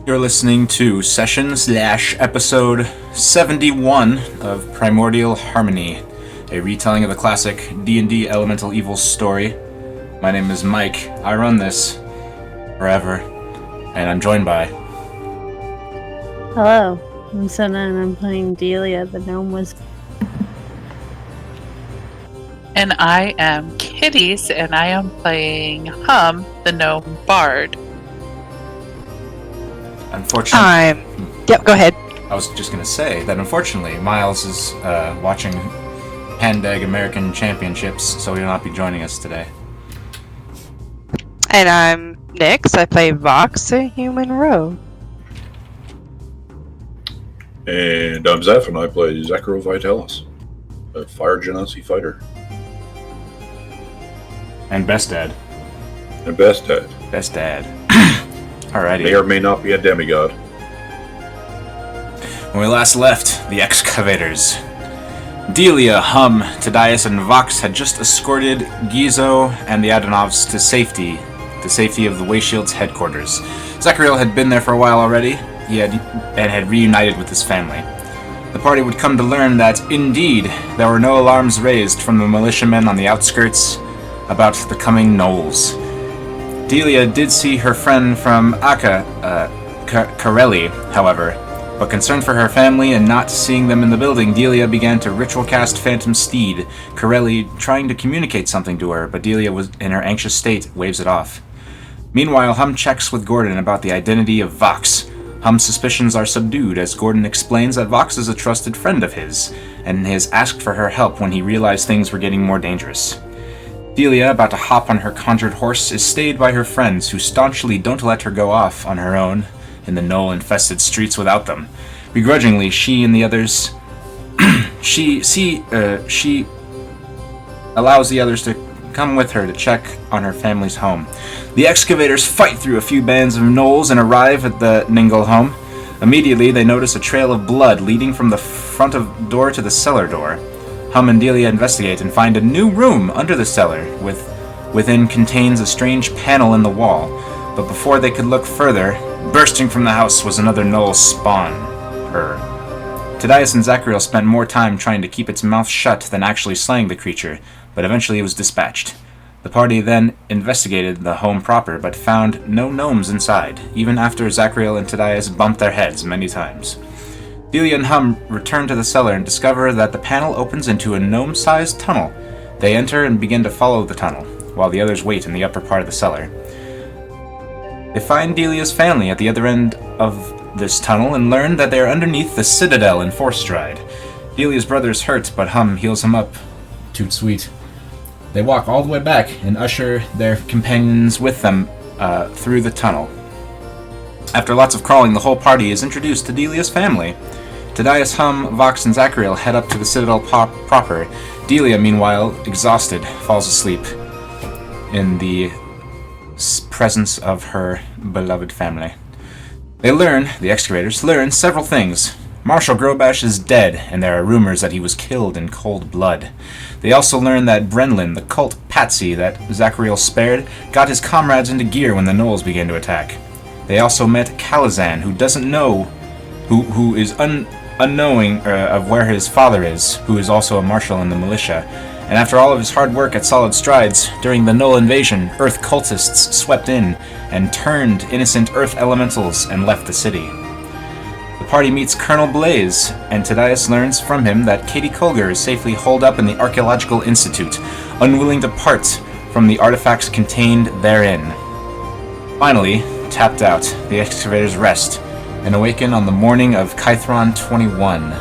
You're listening to session/episode 71 of Primordial Harmony, a retelling of the classic D&D Elemental Evil story. My name is Mike. I run this forever, and I'm joined by... Hello, I'm Senna and I'm playing Delia, the gnome was. And I am Kitties, and I am playing Hum, the gnome bard. Unfortunately... Yep, go ahead. I was just going to say that unfortunately Miles is watching Pandag American Championships, so he will not be joining us today. And I'm Nyx. I play Vox, a human rogue. And I'm Zeph, and I play Zacharo Vitalis, a fire genasi fighter. And Best Dad. And Best Dad. Best Dad. Alrighty. May or may not be a demigod. When we last left the Excavators, Delia, Hum, Tadias, and Vox had just escorted Gizo and the Adonovs to safety, the safety of the Wayshield's headquarters. Zachariel had been there for a while already, and had reunited with his family. The party would come to learn that, indeed, there were no alarms raised from the militiamen on the outskirts about the coming gnolls. Delia did see her friend from ACAA, however, but concerned for her family and not seeing them in the building, Delia began to ritual cast Phantom Steed, Corelli trying to communicate something to her, but Delia was in her anxious state, waves it off. Meanwhile, Hum checks with Gordon about the identity of Vox. Hum's suspicions are subdued as Gordon explains that Vox is a trusted friend of his, and has asked for her help when he realized things were getting more dangerous. Delia, about to hop on her conjured horse, is stayed by her friends, who staunchly don't let her go off on her own in the gnoll-infested streets without them. Begrudgingly, she and the others... she allows the others to come with her to check on her family's home. The Excavators fight through a few bands of gnolls and arrive at the Ningle home. Immediately, they notice a trail of blood leading from the front of door to the cellar door. Hum and Delia investigate and find a new room under the cellar, within contains a strange panel in the wall. But before they could look further, bursting from the house was another gnoll spawn. Tadias and Zachariel spent more time trying to keep its mouth shut than actually slaying the creature, but eventually it was dispatched. The party then investigated the home proper, but found no gnomes inside, even after Zachariel and Tadias bumped their heads many times. Delia and Hum return to the cellar and discover that the panel opens into a gnome-sized tunnel. They enter and begin to follow the tunnel, while the others wait in the upper part of the cellar. They find Delia's family at the other end of this tunnel and learn that they are underneath the Citadel in Forstride. Delia's brother is hurt, but Hum heals him up. Toot sweet. They walk all the way back and usher their companions with them through the tunnel. After lots of crawling, the whole party is introduced to Delia's family. Tadias, Hum, Vox, and Zachariel head up to the Citadel proper. Delia, meanwhile, exhausted, falls asleep in the presence of her beloved family. The Excavators learn several things. Marshal Grobash is dead, and there are rumors that he was killed in cold blood. They also learn that Brenlin, the cult patsy that Zachariel spared, got his comrades into gear when the gnolls began to attack. They also met Kalazan, who doesn't know, who is unknowing of where his father is, who is also a marshal in the militia. And after all of his hard work at Solid Strides, during the Gnoll invasion, Earth cultists swept in and turned innocent Earth elementals and left the city. The party meets Colonel Blaze, and Tadias learns from him that Katie Colger is safely holed up in the Archaeological Institute, unwilling to part from the artifacts contained therein. Finally, tapped out, the Excavators rest and awaken on the morning of Kythron 21.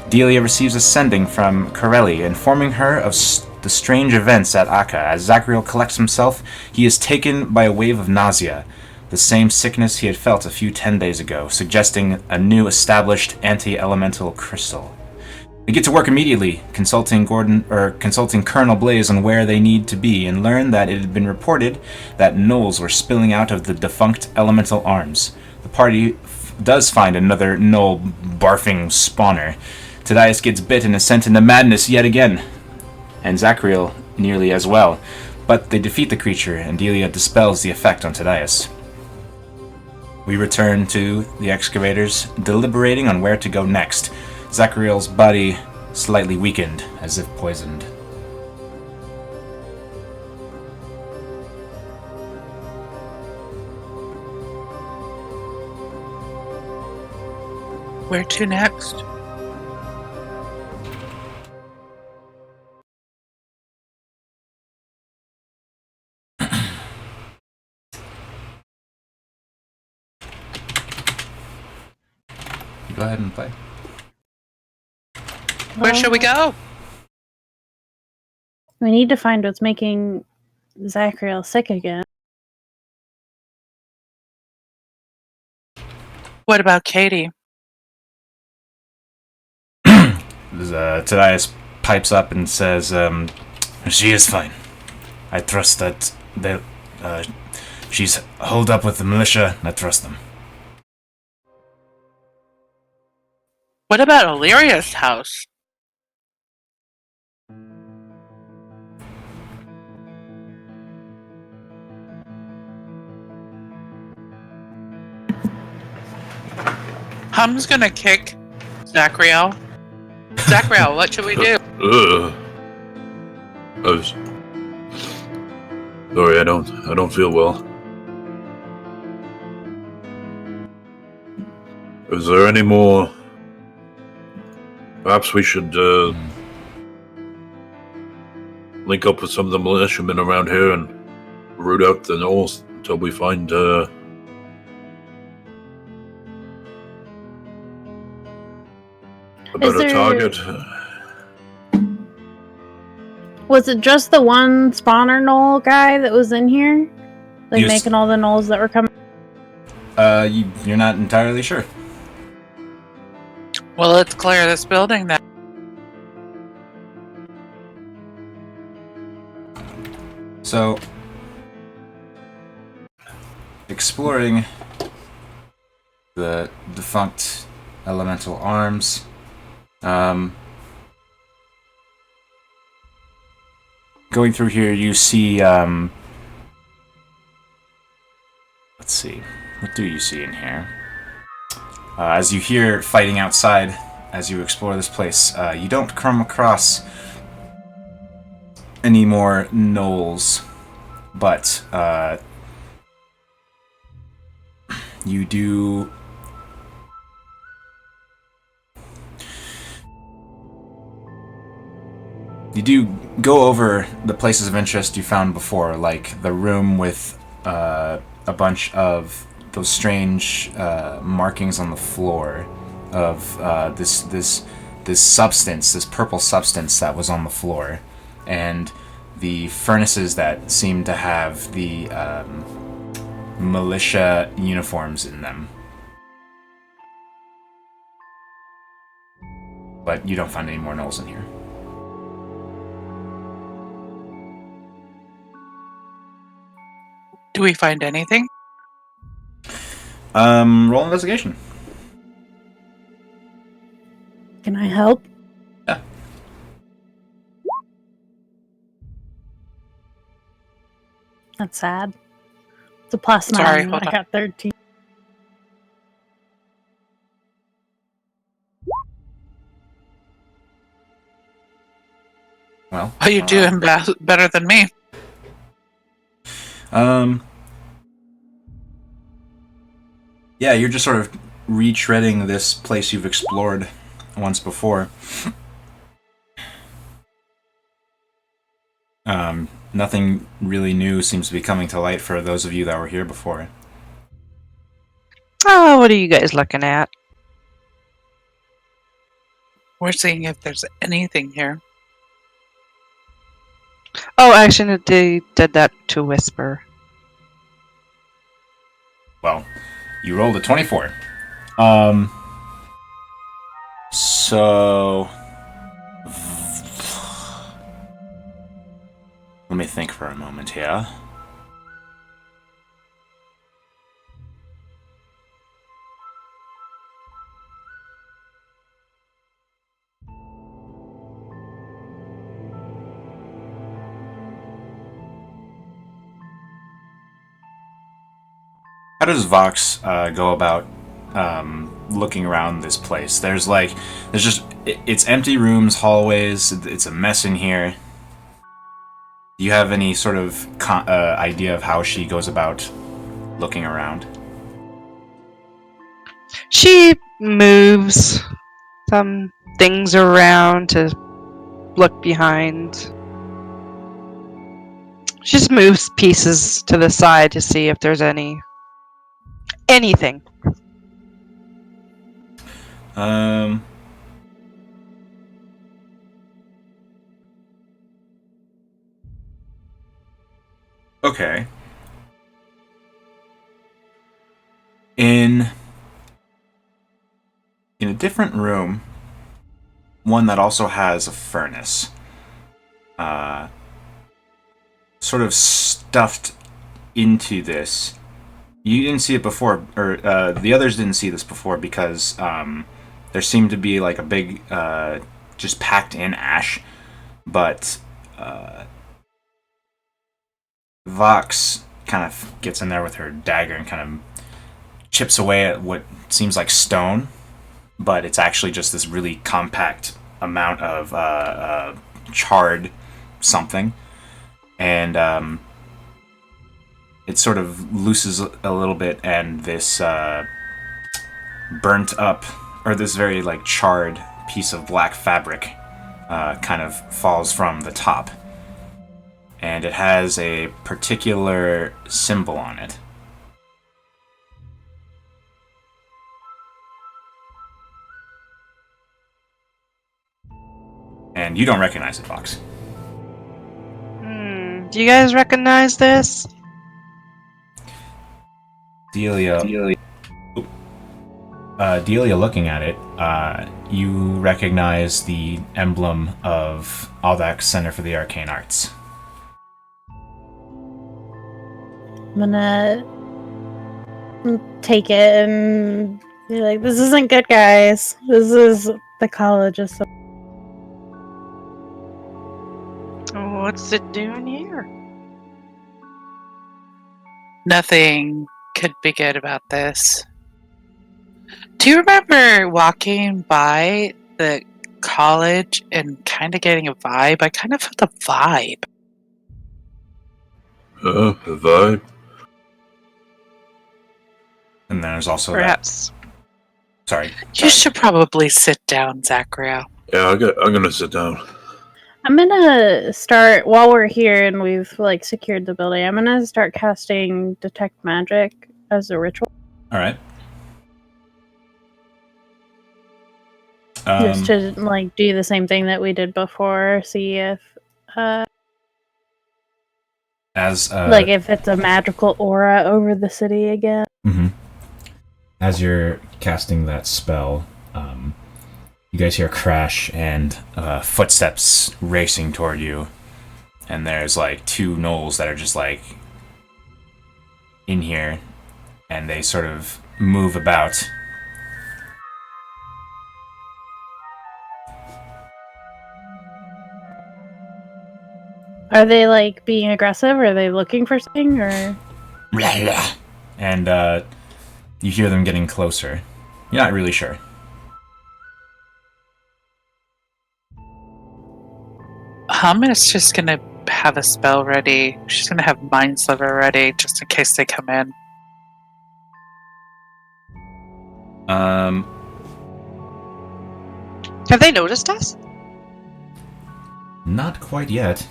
Delia receives a sending from Corelli informing her of the strange events at Akka. As Zachariel collects himself, he is taken by a wave of nausea, the same sickness he had felt a few 10 days ago, suggesting a new established anti-elemental crystal. They get to work immediately, consulting Colonel Blaze on where they need to be, and learn that it had been reported that gnolls were spilling out of the defunct elemental arms. The party does find another gnoll barfing spawner. Tadias gets bit and is sent into madness yet again, and Zachariel nearly as well, but they defeat the creature, and Delia dispels the effect on Tadias. We return to the excavators, deliberating on where to go next. Zachariel's body slightly weakened, as if poisoned. Where to next? Go ahead and play. Where should we go? We need to find what's making Zachariel sick again. What about Katie? Tadias pipes up and says, she is fine. I trust that she's holed up with the militia, and I trust them. What about Illyria's house? Hum's gonna kick Zachariel. Zachariel, what should we do? Sorry, I don't feel well. Is there any more? Perhaps we should link up with some of the militiamen around here and root out the North until we find a better target. Was it just the one spawner knoll guy that was in here? Like Yes. making all the knolls that were coming? You're not entirely sure. Well, let's clear this building then. So, exploring the defunct elemental arms, going through here, you see, let's see, what do you see in here? As you hear fighting outside, as you explore this place, you don't come across any more gnolls, but you do go over the places of interest you found before, like the room with a bunch of those strange markings on the floor of this substance, this purple substance that was on the floor, and the furnaces that seem to have the militia uniforms in them. But you don't find any more gnolls in here. Do we find anything? Roll investigation. Can I help? Yeah. That's sad. It's a plus Sorry, 9. hold I on. got 13. Well, Oh, you're doing better than me. Yeah, you're just sort of retreading this place you've explored once before. Nothing really new seems to be coming to light for those of you that were here before. Oh, what are you guys looking at? We're seeing if there's anything here. Oh, actually, they did that to whisper. Well, you rolled a 24. So... Let me think for a moment here. How does Vox go about looking around this place? There's just it's empty rooms, hallways. It's a mess in here. Do you have any sort of idea of how she goes about looking around? She moves some things around to look behind. She just moves pieces to the side to see if there's anything. Okay. In a different room, one that also has a furnace, sort of stuffed into this. You didn't see it before, or the others didn't see this before because there seemed to be like a big, just packed in ash. But Vox kind of gets in there with her dagger and kind of chips away at what seems like stone, but it's actually just this really compact amount of charred something. And it sort of looses a little bit, and this burnt up, or this very like charred piece of black fabric kind of falls from the top. And it has a particular symbol on it. And you don't recognize it, Fox. Do you guys recognize this? Delia, looking at it, you recognize the emblem of Aldak Center for the Arcane Arts. I'm gonna take it and be like, this isn't good, guys. This is the college of some. What's it doing here? Nothing could be good about this. Do you remember walking by the college and kind of getting a vibe? I kind of felt a vibe. A vibe? And then there's also Perhaps. Sorry. You should probably sit down, Zachariah. Yeah, I'm gonna sit down. I'm gonna start, while we're here and we've like secured the building, I'm gonna start casting Detect Magic as a ritual. Alright. Just to like do the same thing that we did before, see if like if it's a magical aura over the city again. Mm-hmm. As you're casting that spell, you guys hear a crash and footsteps racing toward you, and there's like two gnolls that are just like in here, and they sort of move about. Are they like being aggressive? Or are they looking for something? Or and you hear them getting closer. You're not really sure. Hum is just gonna have a spell ready. She's gonna have Mind Sliver ready just in case they come in. Have they noticed us? Not quite yet.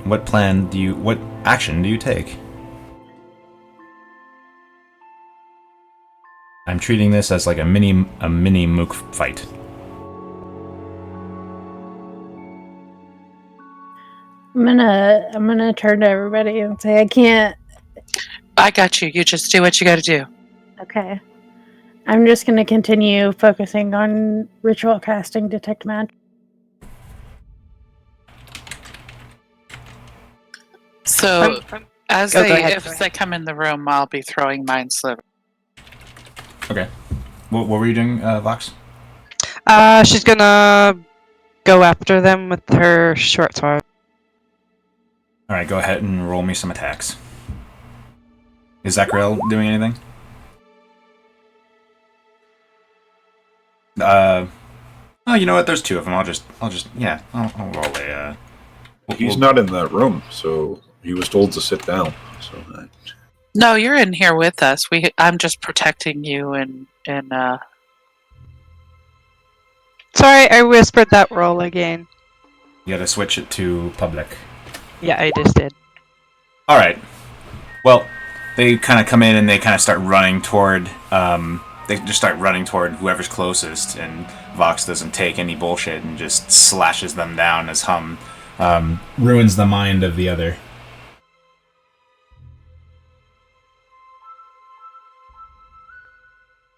What action do you take? I'm treating this as like a mini mook fight. I'm gonna turn to everybody and say, I can't. I got you. You just do what you gotta do. Okay. I'm just gonna continue focusing on ritual casting Detect Magic. So, if they come in the room, I'll be throwing Mind Sliver. Okay. What were you doing, Vox? She's gonna go after them with her short sword. All right, go ahead and roll me some attacks. Is Zachariel doing anything? Oh, you know what? There's two of them. I'll just, I'll roll a. He's not in that room, so he was told to sit down. So No, you're in here with us. I'm just protecting you and Sorry, I whispered that roll again. You gotta switch it to public. Yeah, I just did. All right. Well, they kind of come in and they kind of start running toward. They just start running toward whoever's closest, and Vox doesn't take any bullshit and just slashes them down as Hum ruins the mind of the other.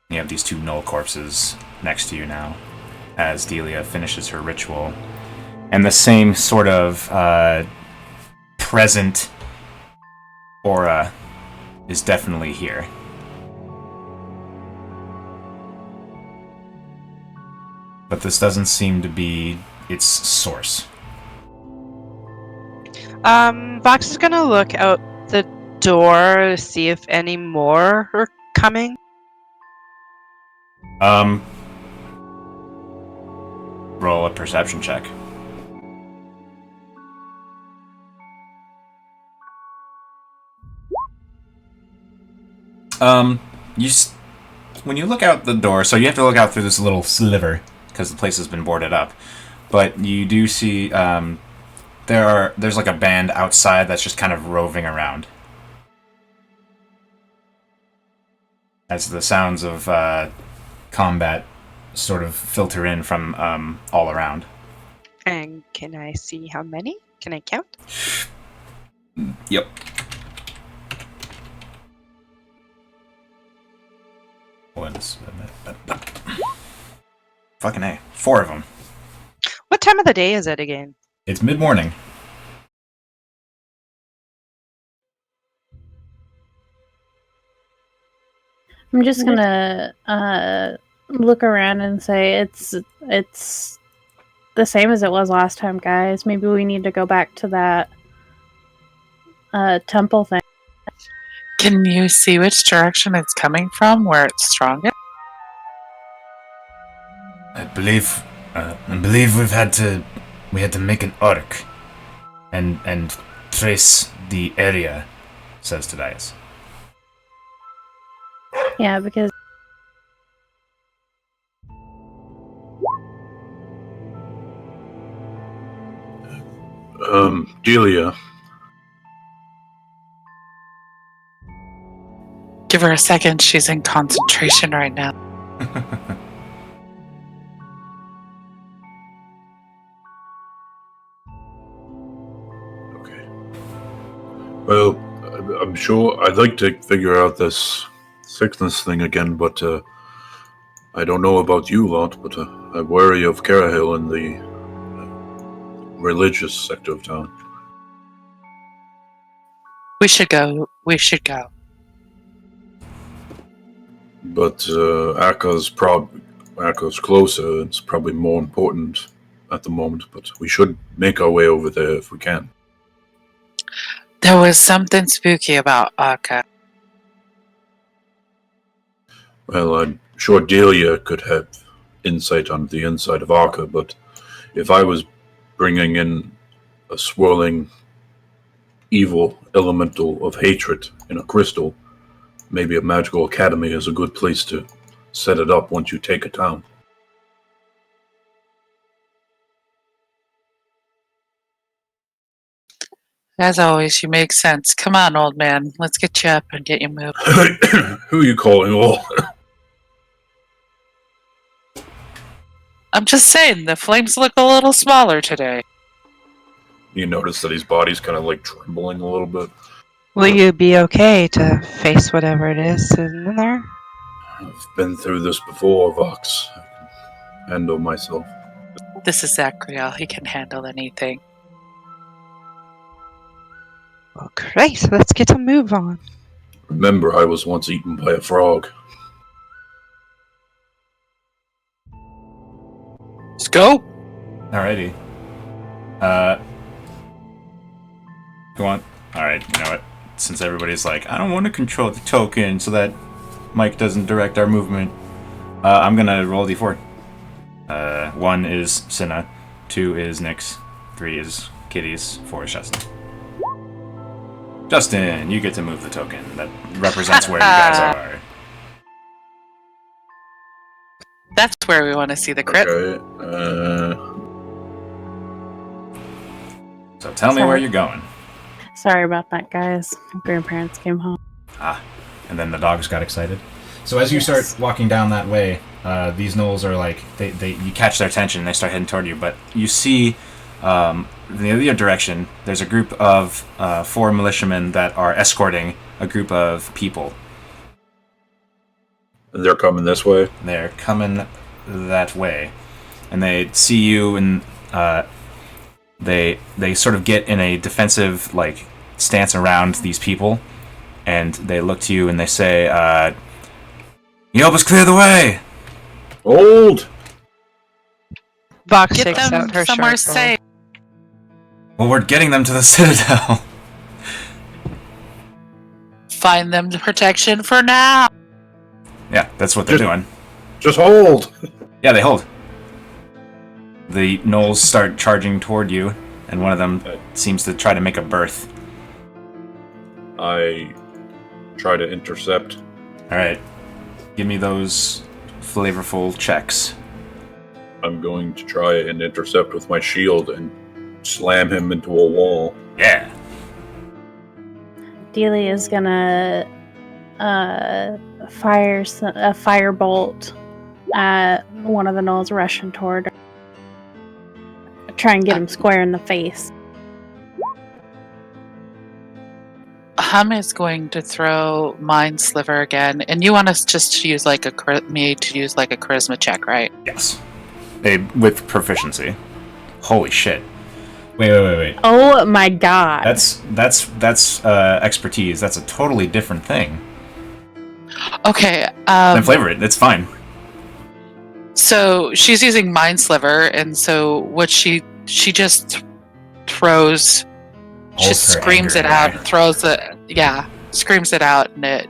You have these two null corpses next to you now, as Delia finishes her ritual, and the same sort of present aura is definitely here. But this doesn't seem to be its source. Vox is gonna look out the door to see if any more are coming. Roll a perception check. When you look out the door, so you have to look out through this little sliver because the place has been boarded up. But you do see there's like a band outside that's just kind of roving around as the sounds of combat sort of filter in from all around. And can I see how many? Can I count? Yep. Fucking A. 4 of them. What time of the day is it again? It's mid-morning. I'm just gonna look around and say it's the same as it was last time, guys. Maybe we need to go back to that temple thing. can you see which direction it's coming from, where it's strongest? I believe we had to make an arc and trace the area, says Tobias. Yeah, because Delia, Give her a second. She's in concentration right now. okay. Well, I'm sure I'd like to figure out this sickness thing again, but I don't know about you lot, but I worry of Carahil in the religious sector of town. We should go. We should go. But Aka's closer. It's probably more important at the moment, but we should make our way over there if we can. There was something spooky about Aka. Well, I'm sure Delia could have insight on the inside of Aka, but if I was bringing in a swirling evil elemental of hatred in a crystal, maybe a magical academy is a good place to set it up once you take a town. As always, you make sense. Come on, old man. Let's get you up and get you moving. Who are you calling old? I'm just saying, the flames look a little smaller today. You notice that his body's kind of like trembling a little bit. Will you be okay to face whatever it is in there? I've been through this before, Vox. I can handle myself. This is Zachariel. He can handle anything. Well, great. Let's get a move on. Remember, I was once eaten by a frog. Let's go. Alrighty. You want? Alright, you know what? Since everybody's like, I don't want to control the token so that Mike doesn't direct our movement, I'm gonna roll a d4. 1 is Cinna, 2 is Nyx, 3 is Kitty's, 4 is Justin. Justin, you get to move the token. That represents where you guys are. That's where we want to see the crit. Okay. So tell me where you're going. Sorry about that, guys. My grandparents came home. And then the dogs got excited. So as you start walking down that way, these gnolls are like, you catch their attention and they start heading toward you. But you see, in the other direction, there's a group of 4 militiamen that are escorting a group of people. And they're coming this way? They're coming that way. And they see you and they sort of get in a defensive stance around these people. And they look to you and they say, you help us clear the way! Old! Vox Get takes them out her somewhere short bow. safe. Well, we're getting them to the Citadel. Find them protection for now. Yeah, that's what they're doing. Just hold! Yeah, they hold. The gnolls start charging toward you, and one of them seems to try to make a berth. I try to intercept. Alright. Give me those flavorful checks. I'm going to try and intercept with my shield and slam him into a wall. Yeah. Delia is gonna fire a firebolt at one of the gnolls rushing toward her. Try and get him square in the face. Hum is going to throw Mind Sliver again, and you want us just to use like a charisma check, right? Yes. With proficiency. Holy shit. Wait. Oh my god. That's expertise. That's a totally different thing. Okay. Then flavor it. It's fine. So she's using Mind Sliver, and so what she just throws, Holds just her screams anger it out, away. throws it, screams it out, and it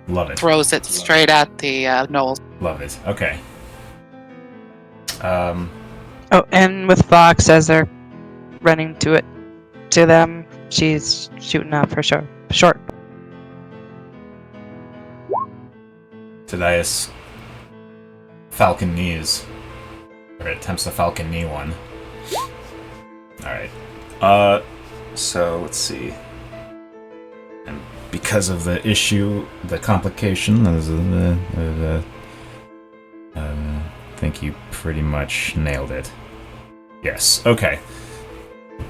Love it. throws it straight at the gnolls. Love it. Okay. Oh, and with Vox, as they're running to them, she's shooting up her short. Tadias Falcon knees. Or attempts the Falcon knee one. Alright. So let's see. And because of the issue, the complication, I think you pretty much nailed it. Yes, okay.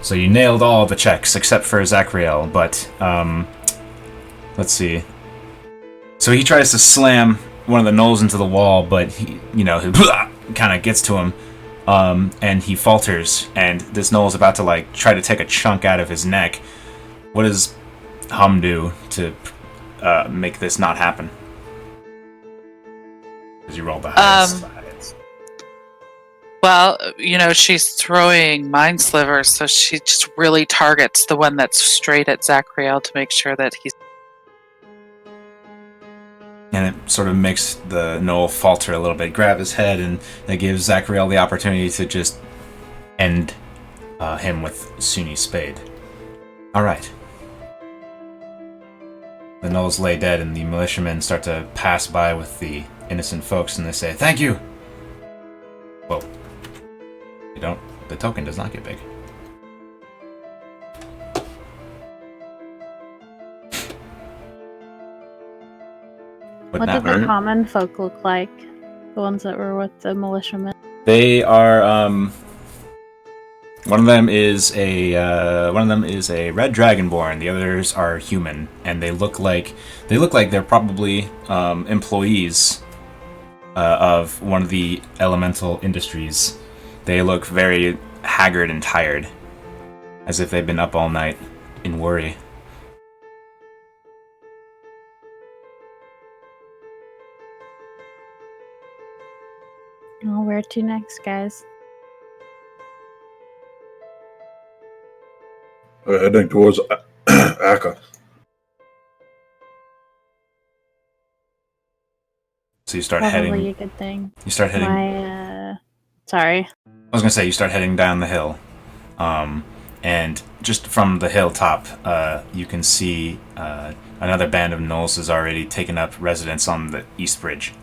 So you nailed all the checks except for Zachriel, but let's see. So he tries to slam one of the gnolls into the wall, but he kind of gets to him, and he falters, and this gnoll is about to try to take a chunk out of his neck. What does Hum do to make this not happen? Because you rolled the highest. Well, she's throwing Mind Sliver, so she just really targets the one that's straight at Zachriel to make sure that he's. And it sort of makes the gnoll falter a little bit, grab his head, and it gives Zachriel the opportunity to just end him with Suni's spade. Alright. The gnolls lay dead, and the militiamen start to pass by with the innocent folks, and they say, "Thank you!" Well, the token does not get big. What did the common folk look like? The ones that were with the militiamen? They are one of them is a red dragonborn. The others are human, and they look like they're probably employees of one of the elemental industries. They look very haggard and tired, as if they've been up all night in worry. Well, where to next, guys? Heading towards ACAA. So you start Probably heading. a good thing. You start heading. Sorry. I was gonna say you start heading down the hill, and just from the hilltop, you can see another band of gnolls has already taken up residence on the east bridge.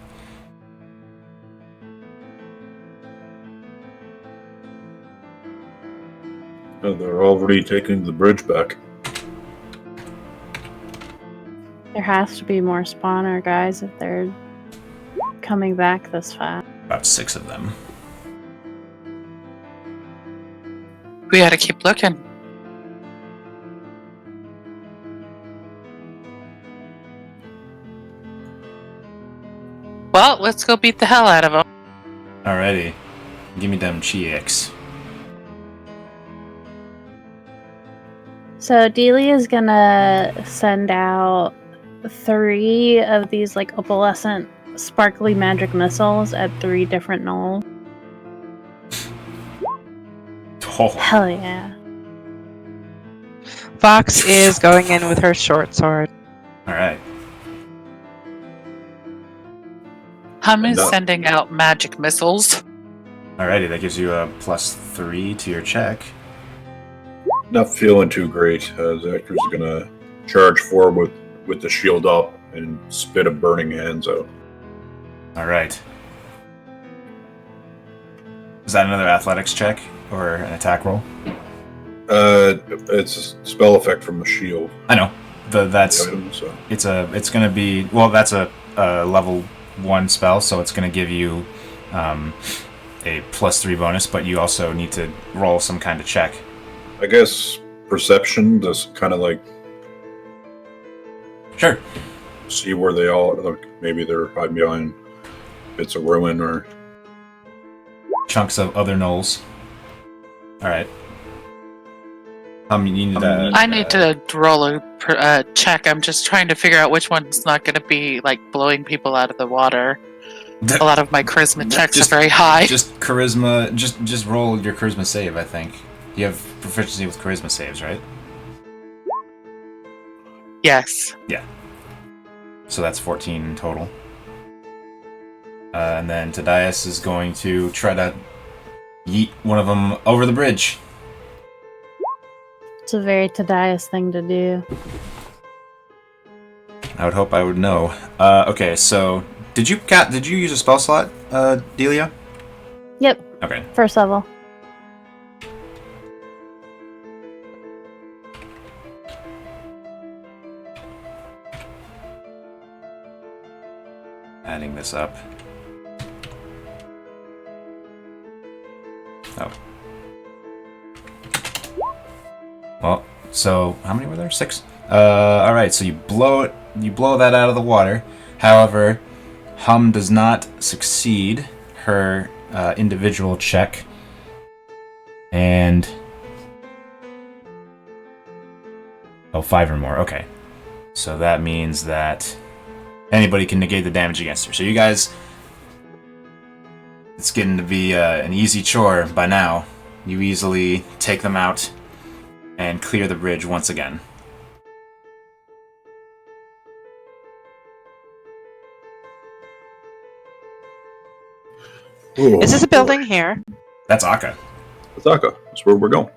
They're already taking the bridge back. There has to be more spawner guys if they're coming back this fast. About 6 of them. We gotta keep looking. Well, let's go beat the hell out of them. Alrighty, give me them GX. So Delia's gonna send out 3 of these like opalescent sparkly magic missiles at 3 different gnolls. Oh, Hell yeah. Fox is going in with her short sword. alright. Hum is No. sending out magic missiles. Alrighty, that gives you a +3 to your check. Not feeling too great. Zachar's gonna charge forward with the shield up and spit a burning hands out. Alright. Is that another athletics check or an attack roll? It's a spell effect from the shield. I know. That's The item, so. it's gonna be, well, that's a level 1 spell, so it's gonna give you a +3 bonus, but you also need to roll some kind of check. I guess perception, just kind of like Sure. see where they all look. Maybe they're hiding behind bits of ruin or. Chunks of other gnolls. Alright. You need I need to roll a check. I'm just trying to figure out which one's not going to be like blowing people out of the water. A lot of my charisma checks are very high. Just charisma. Just roll your charisma save. I think you have proficiency with charisma saves, right? Yes. Yeah. So that's 14 in total. And then Tadias is going to try to yeet one of them over the bridge. It's a very Tadias thing to do. I would hope I would know. Okay, so did you use a spell slot, Delia? Yep, Okay. first level. Adding this up. Oh. Well, so how many were there? 6. All right. So you blow that out of the water. However, Hum does not succeed her individual check, and 5 or more. Okay. So that means that anybody can negate the damage against her. So you guys, it's getting to be an easy chore by now. You easily take them out and clear the bridge once again. Ooh, Is this a building here? That's Akka. Azaka, that's where we're going.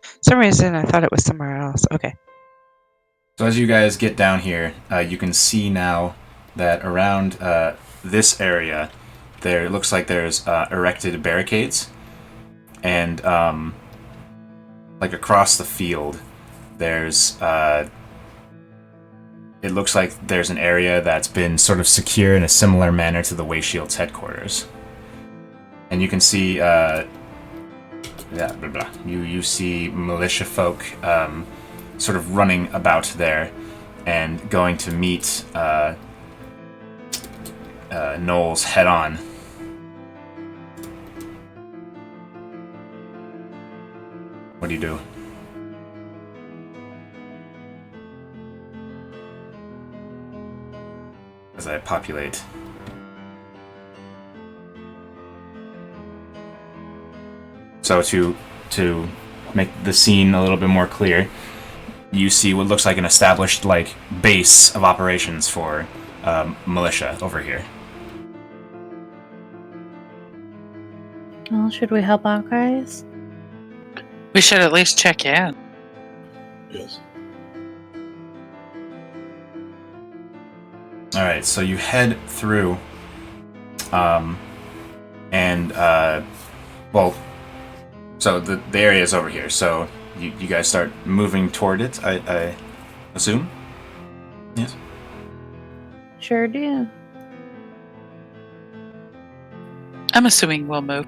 For some reason, I thought it was somewhere else. Okay. So as you guys get down here, you can see now that around this area, there looks like there's erected barricades, and like across the field, there's it looks like there's an area that's been sort of secure in a similar manner to the Wayshield's headquarters, and you can see you see militia folk sort of running about there and going to meet Knowles head on. What do you do? As I populate. So to make the scene a little bit more clear, you see what looks like an established base of operations for militia over here. Well, should we help out, guys? We should at least check in. Yes. All right, so you head through, so the area is over here. So you guys start moving toward it, I assume? Yes? Sure do. I'm assuming we'll move.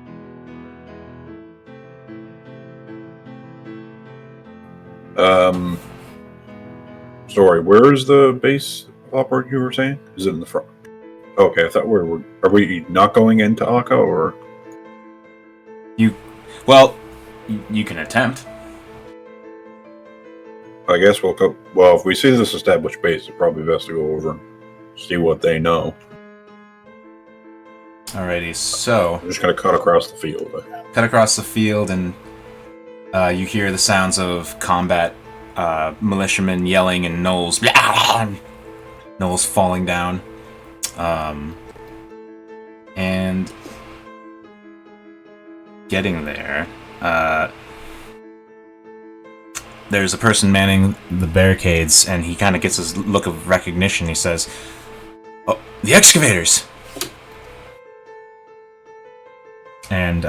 Sorry, where is the base of operation you were saying? Is it in the front? Okay, I thought are we not going into Aka, or? Well, you can attempt. I guess we'll go. Well, if we see this established base, it's probably best to go over and see what they know. Alrighty, so I'm just gonna cut across the field. cut across the field, and you hear the sounds of combat, militiamen yelling, and Knowles falling down, and getting there. There's a person manning the barricades, and he kind of gets his look of recognition. He says, "Oh, the Excavators!" And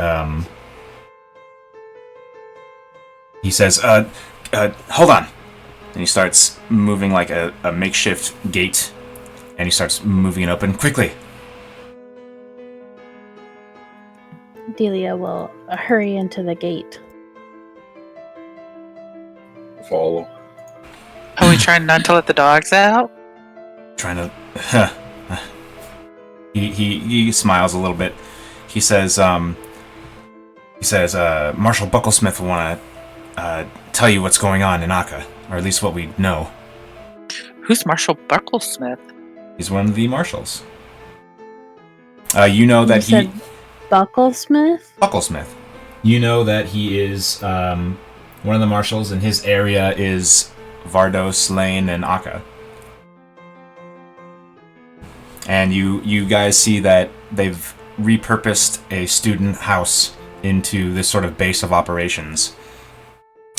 he says, hold on. And he starts moving like a makeshift gate, and he starts moving it open quickly. Delia will hurry into the gate. Follow. Are we trying not to let the dogs out? Trying to... He smiles a little bit. He says, Marshal Bucklesmith will want to tell you what's going on in Aka, or at least what we know. Who's Marshal Bucklesmith? He's one of the marshals. You know that You said Bucklesmith? Bucklesmith. You know that he is one of the marshals, and his area is Vardos, Lane, and Aka. And you guys see that they've repurposed a student house into this sort of base of operations.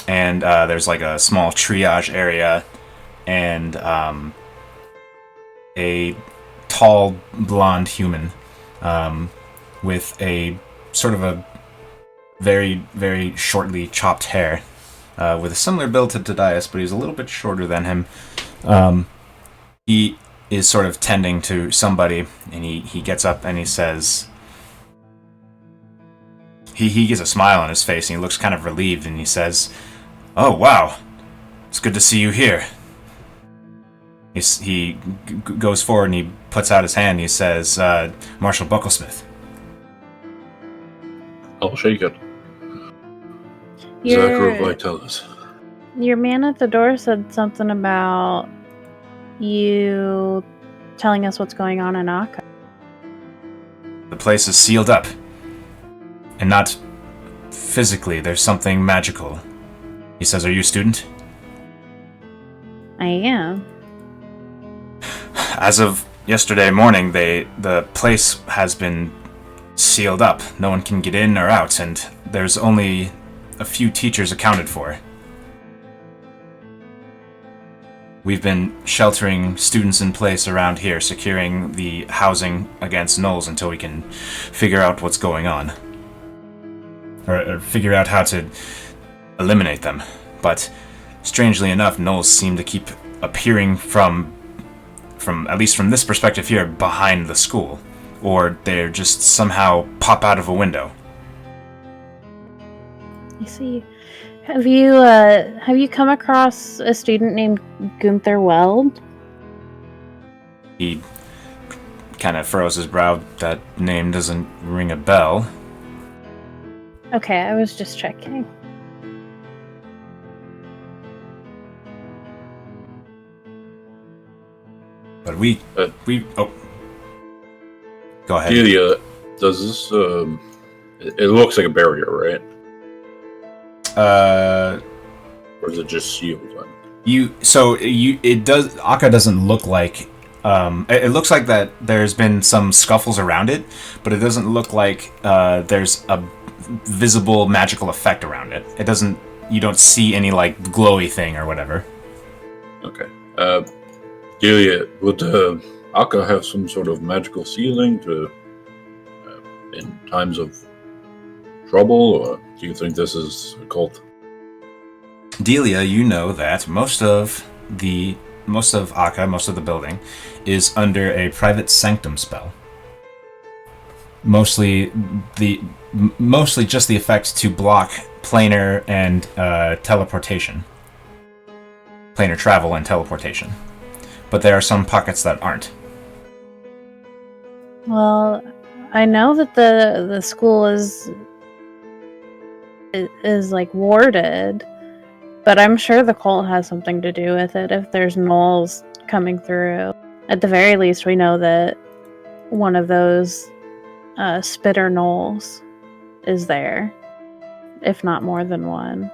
And there's like a small triage area, and a tall blonde human with a sort of a very, very shortly chopped hair, with a similar build to Tadias, but he's a little bit shorter than him. He is sort of tending to somebody, and he gets up and he says... He gets a smile on his face, and he looks kind of relieved, and he says, "Oh, wow. It's good to see you here." He goes forward, and he puts out his hand, and he says, "Marshal Bucklesmith." I'll shake it. Your, Zacro Vitalis. your man at the door said something about you telling us what's going on in Aka. The place is sealed up. And not physically, there's something magical. He says, "Are you a student?" I am. As of yesterday morning, the place has been sealed up. No one can get in or out, and there's only a few teachers accounted for. We've been sheltering students in place around here, securing the housing against gnolls until we can figure out what's going on. Or figure out how to eliminate them. But strangely enough, gnolls seem to keep appearing from at least from this perspective here, behind the school. Or they're just somehow pop out of a window. I see. Have you come across a student named Gunther Weld? He kind of furrows his brow. That name doesn't ring a bell. Okay, I was just checking. But we oh. Go ahead. Delia, does this, it looks like a barrier, right? Or is it just sealed? Akka doesn't look like. It looks like that there's been some scuffles around it, but it doesn't look like there's a visible magical effect around it. It doesn't. You don't see any like glowy thing or whatever. Okay. Delia, would Akka have some sort of magical sealing to in times of trouble, or do you think this is a cult? Delia, you know that most of Akka, most of the building, is under a private sanctum spell. Mostly just the effect to block planar and teleportation. Planar travel and teleportation. But there are some pockets that aren't. Well, I know that the school is like warded, but I'm sure the cult has something to do with it if there's gnolls coming through. At the very least, we know that one of those spitter gnolls is there, if not more than one.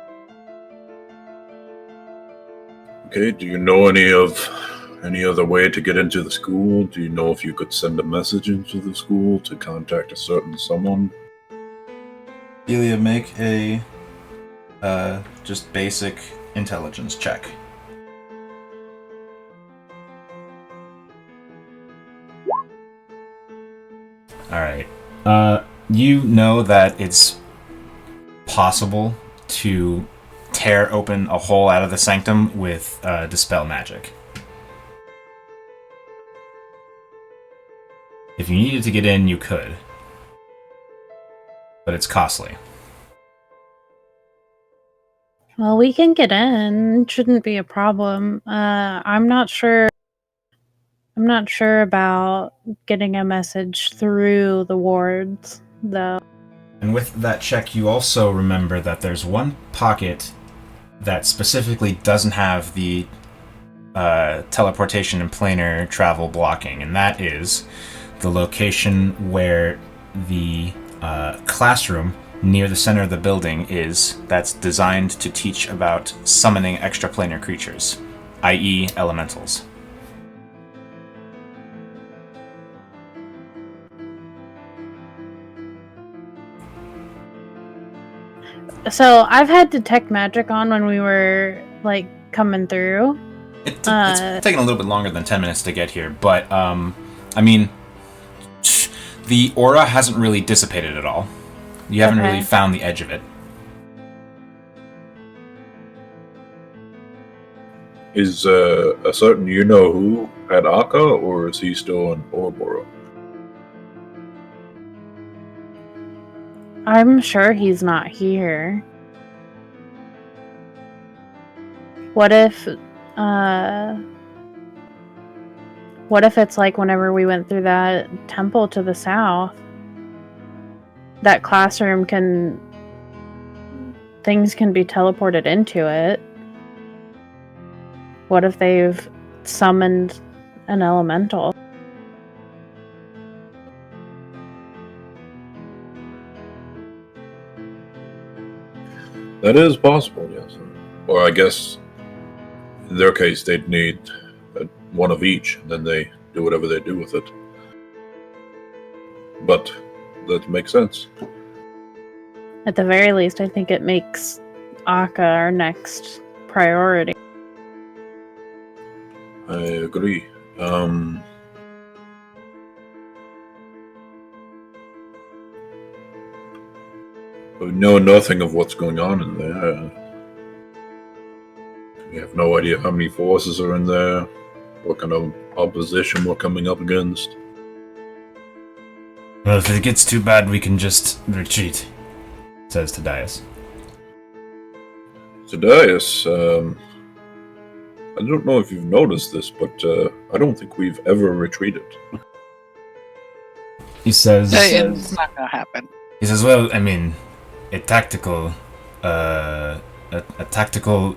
Okay, do you know any other way to get into the school? Do you know if you could send a message into the school to contact a certain someone? Delia, make a just basic intelligence check. Alright. You know that it's possible to tear open a hole out of the sanctum with dispel magic. If you needed to get in, you could. But it's costly. Well, we can get in. Shouldn't be a problem. I'm not sure about getting a message through the wards, though. And with that check, you also remember that there's one pocket that specifically doesn't have the teleportation and planar travel blocking, and that is the location where the classroom near the center of the building is, that's designed to teach about summoning extraplanar creatures, i.e. elementals. So I've had detect magic on when we were like coming through. It's taken a little bit longer than 10 minutes to get here, but I mean, the aura hasn't really dissipated at all. You haven't really found the edge of it. Is a certain you-know-who at Akka, or is he still in Ouroboros? I'm sure he's not here. What if it's like whenever we went through that temple to the south? That classroom things can be teleported into it. What if they've summoned an elemental? That is possible, yes. Or I guess, in their case, they'd need one of each, and then they do whatever they do with it. But that makes sense. At the very least, I think it makes Akka our next priority. I agree. We know nothing of what's going on in there. We have no idea how many forces are in there, what kind of opposition we're coming up against. Well, if it gets too bad, we can just retreat, says Tadias. Tadias, I don't know if you've noticed this, but I don't think we've ever retreated. He says... It's not gonna happen. He says, well, I mean, a tactical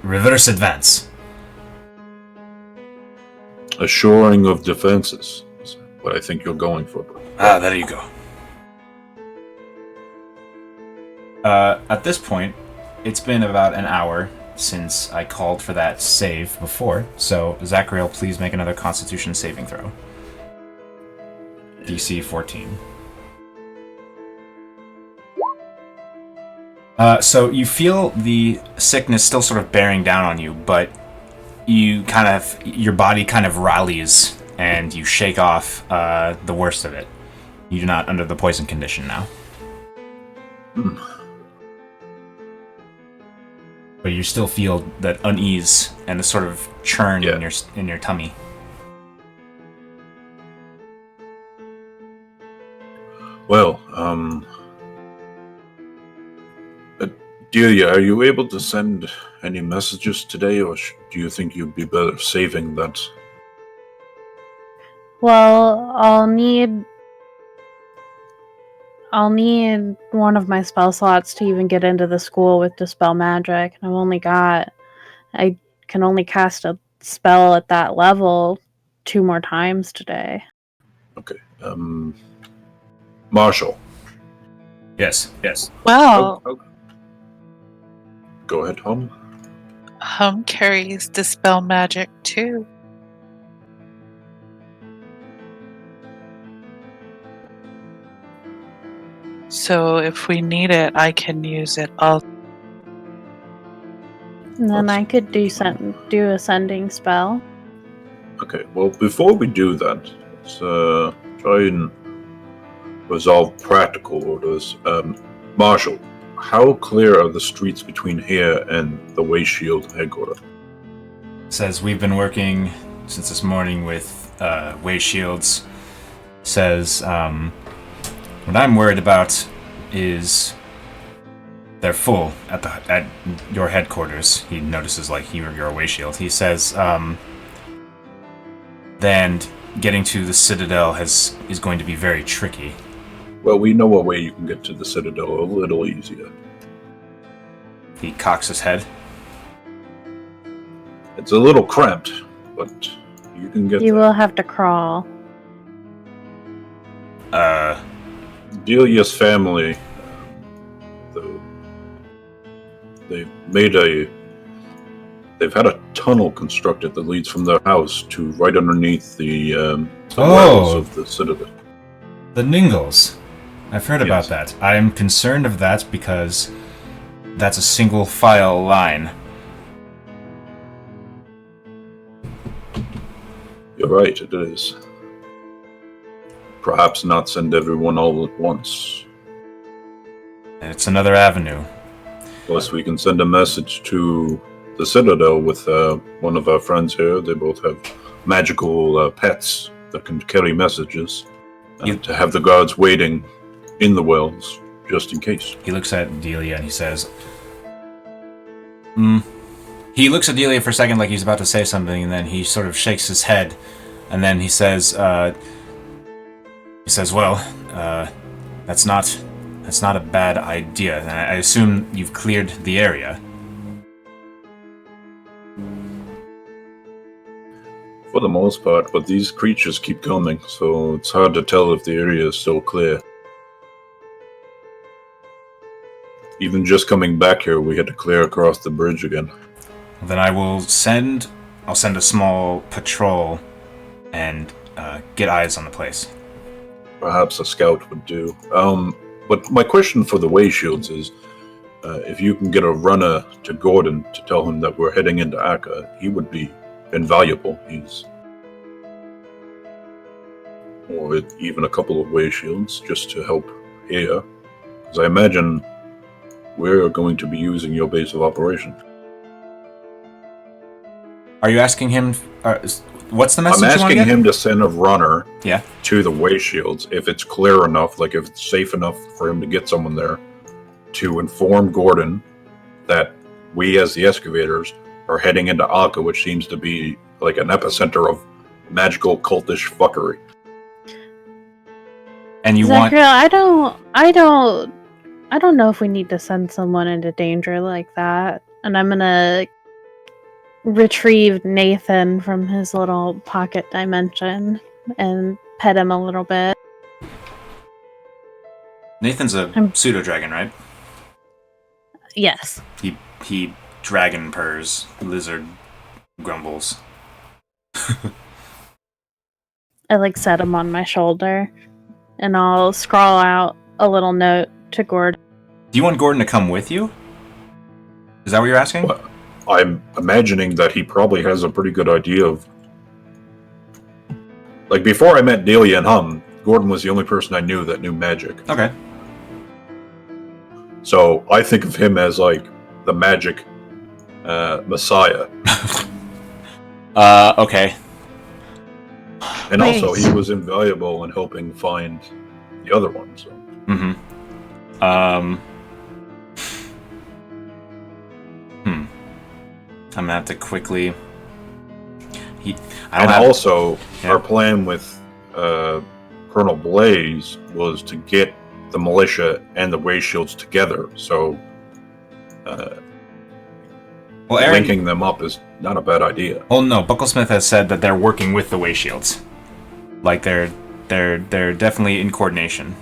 reverse advance. A shoring of defenses is what I think you're going for. Ah, there you go. At this point, it's been about an hour since I called for that save before, so Zachariel, please make another Constitution saving throw. DC 14. So you feel the sickness still sort of bearing down on you, but your body kind of rallies and you shake off the worst of it. You're not under the poison condition now. But you still feel that unease and the sort of churn in your tummy. Well, Delia, are you able to send any messages today, or do you think you'd be better saving that? Well, I'll need one of my spell slots to even get into the school with Dispel Magic. I can only cast a spell at that level 2 more times today. Okay. Marshall. Yes. Well, Go ahead, Home. Home carries Dispel Magic too. So if we need it, I can use it all. And then I could do a sending spell. Okay, well, before we do that, let's try and resolve practical orders. Marshall, how clear are the streets between here and the Way Shield headquarters? Says we've been working since this morning with Way Shields. Says what I'm worried about is they're full at your headquarters. He notices like you're a Way Shield. He says then getting to the Citadel is going to be very tricky. Well, we know a way you can get to the Citadel a little easier. He cocks his head. It's a little cramped, but you can get You there. will have to crawl. Delia's family, they've had a tunnel constructed that leads from their house to right underneath the wells of the Citadel. The Ningles. I've heard about that. I'm concerned of that because that's a single file line. You're right, it is. Perhaps not send everyone all at once. It's another avenue. Plus, we can send a message to the Citadel with one of our friends here. They both have magical pets that can carry messages. To have the guards waiting in the wells, just in case. He looks at Delia and he says, He looks at Delia for a second like he's about to say something, and then he sort of shakes his head, and then he says, well, that's not a bad idea. And I assume you've cleared the area. For the most part, but these creatures keep coming, so it's hard to tell if the area is still clear. Even just coming back here, we had to clear across the bridge again. Then I'll send a small patrol and get eyes on the place. Perhaps a scout would do. But my question for the Way Shields is, if you can get a runner to Gordon to tell him that we're heading into ACAA, he would be invaluable. Or even a couple of Way Shields just to help here. Because I imagine we're going to be using your base of operation. Are you asking him... what's the message I'm you want asking to get? him to send a runner Yeah. to the Way Shields if it's clear enough, like if it's safe enough for him to get someone there, to inform Gordon that we as the Excavators are heading into ACAA, which seems to be like an epicenter of magical cultish fuckery. And you Zachariel, I don't know if we need to send someone into danger like that. And I'm gonna retrieve Nathan from his little pocket dimension and pet him a little bit. Nathan's a pseudo-dragon, right? Yes. He dragon purrs, lizard grumbles. I set him on my shoulder, and I'll scrawl out a little note to Gordon. Do you want Gordon to come with you? Is that what you're asking? Well, I'm imagining that he probably has a pretty good idea of... Like, before I met Delia and Hum, Gordon was the only person I knew that knew magic. Okay. So I think of him as, like, the magic messiah. Okay. And also, Nice. he was invaluable in helping find the other one, so... Mm-hmm. I'm gonna have to quickly... Also, Yeah. our plan with Colonel Blaze was to get the militia and the Way Shields together, so Well, Aaron... linking them up is not a bad idea. Well, no, Bucklesmith has said that they're working with the Way Shields. Like, they're definitely in coordination.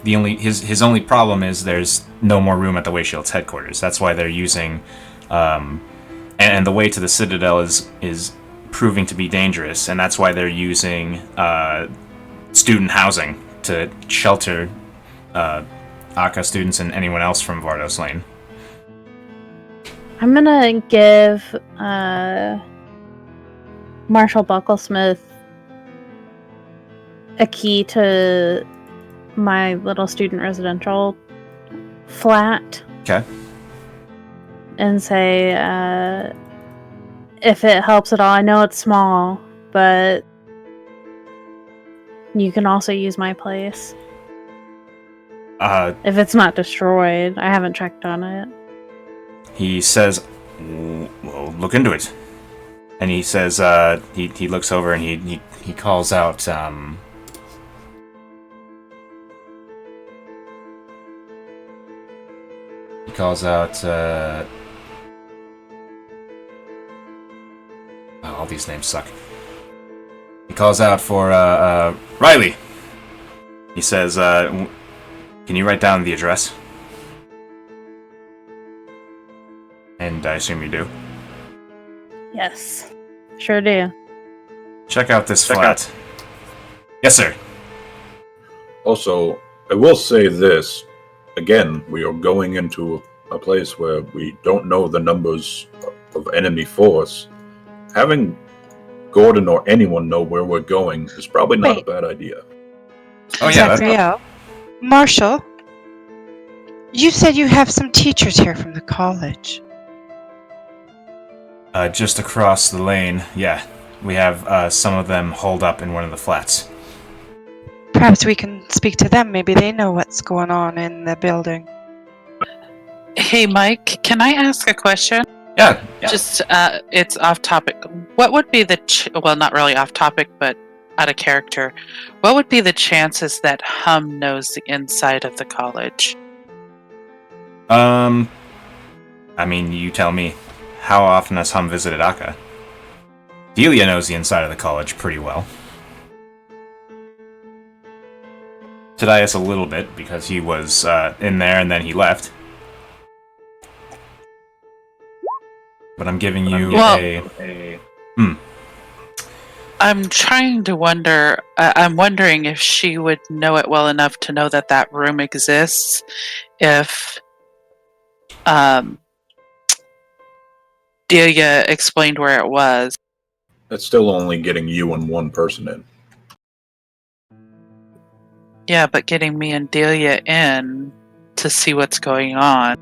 His only problem is there's no more room at the Way Shields headquarters. That's why they're using... and the way to the Citadel is proving to be dangerous, and that's why they're using student housing to shelter ACAA students and anyone else from Vardos Lane. I'm gonna give Marshall Bucklesmith a key to my little student residential flat. Okay. And say, if it helps at all, I know it's small, but you can also use my place. If it's not destroyed. I haven't checked on it. He says, "Well, look into it." And he says, he looks over and he calls out, all these names suck. He calls out for, Riley! He says, can you write down the address? And I assume you do. Yes. Sure do. Check out this flat. Yes, sir. Also, I will say this. Again, we are going into a place where we don't know the numbers of enemy force. Having Gordon or anyone know where we're going is probably not Wait. a bad idea. Oh, yeah. Zachariah, Marshall, you said you have some teachers here from the college. Just across the lane, yeah. We have some of them holed up in one of the flats. Perhaps we can speak to them. Maybe they know what's going on in the building. Hey, Mike, can I ask a question? Yeah. Just, it's off topic. What would be the, well, not really off topic, but out of character. What would be the chances that Hum knows the inside of the college? I mean, you tell me. How often has Hum visited ACAA? Delia knows the inside of the college pretty well. Tadias a little bit, because he was in there and then he left. But I'm giving you I'm trying to wonder, I'm wondering if she would know it well enough to know that that room exists, if Delia explained where it was. That's still only getting you and one person in. Yeah, but getting me and Delia in to see what's going on.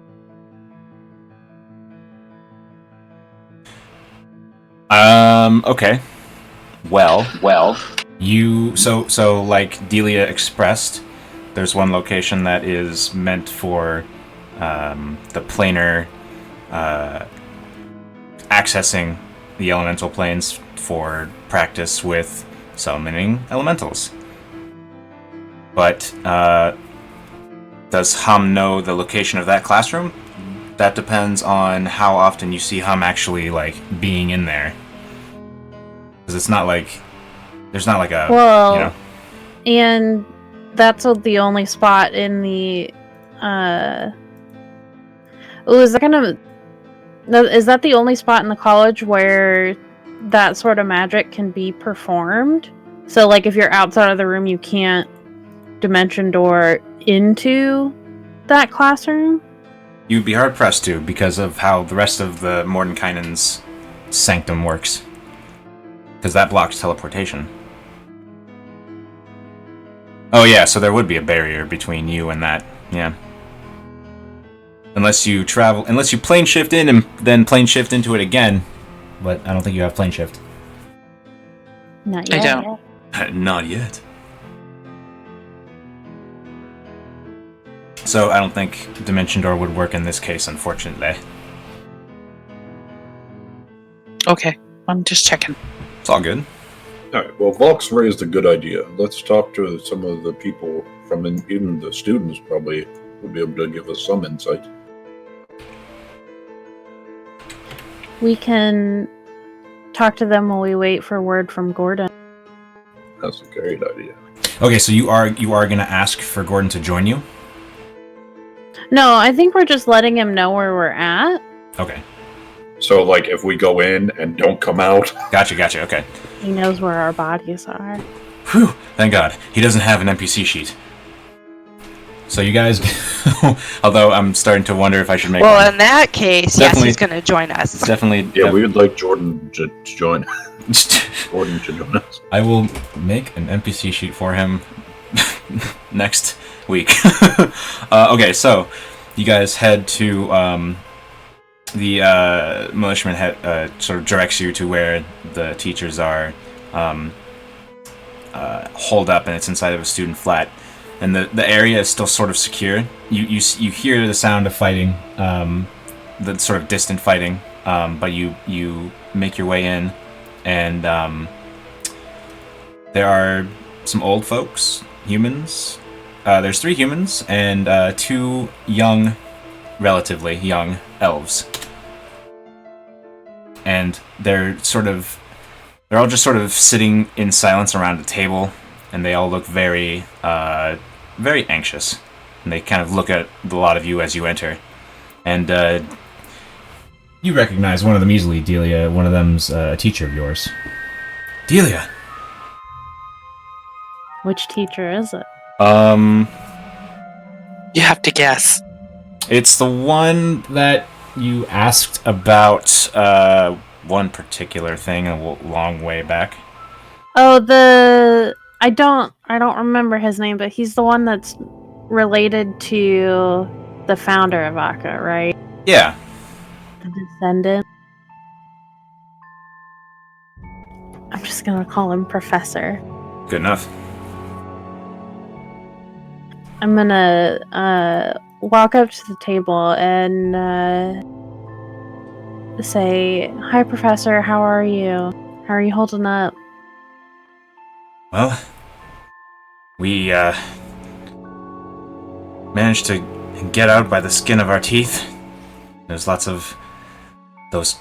Okay. Well, you so like Delia expressed, there's one location that is meant for the planar accessing the elemental planes for practice with summoning elementals. But does Hum know the location of that classroom? That depends on how often you see Hum actually like being in there. Because it's not like there's not like a Well, you know. and that's the only spot in the Oh, is that gonna? Is that the only spot in the college where that sort of magic can be performed? So, like, if you're outside of the room, you can't dimension door into that classroom? You'd be hard pressed to, because of how the rest of the Mordenkainen's sanctum works. Because that blocks teleportation. Oh yeah, so there would be a barrier between you and that, yeah. Unless you plane shift in and then plane shift into it again. But I don't think you have plane shift. Not I yet. don't. Not yet. So I don't think Dimension Door would work in this case, unfortunately. Okay, I'm just checking. It's all good. Alright, well, Vox raised a good idea. Let's talk to some of the people from even the students probably would be able to give us some insight. We can talk to them while we wait for word from Gordon. That's a great idea. Okay, so you are gonna ask for Gordon to join you? No, I think we're just letting him know where we're at. Okay. So, like, if we go in and don't come out... Gotcha, okay. He knows where our bodies are. Whew, thank God. He doesn't have an NPC sheet. So you guys... Although I'm starting to wonder if I should make Well, one. in that case, Definitely. yes, he's going to join us. Definitely... Yeah, we would like Jordan to join. Gordon to join us. I will make an NPC sheet for him next week. Okay, so you guys head to the militiaman sort of directs you to where the teachers are holed up, and it's inside of a student flat. And the area is still sort of secure. You hear the sound of fighting, the sort of distant fighting, but you make your way in, and there are some old folks, humans. There's 3 humans and 2 young, relatively young elves. And they're all just sort of sitting in silence around a table, and they all look very, very anxious. And they kind of look at a lot of you as you enter. And you recognize one of them easily, Delia. One of them's a teacher of yours. Delia! Which teacher is it? You have to guess. It's the one that you asked about one particular thing a long way back. Oh, I don't remember his name, but he's the one that's related to the founder of ACAA, right? Yeah. The descendant. I'm just gonna call him Professor. Good enough. I'm gonna walk up to the table and say, "Hi, Professor. How are you? How are you holding up?" Well, we managed to get out by the skin of our teeth. There's lots of those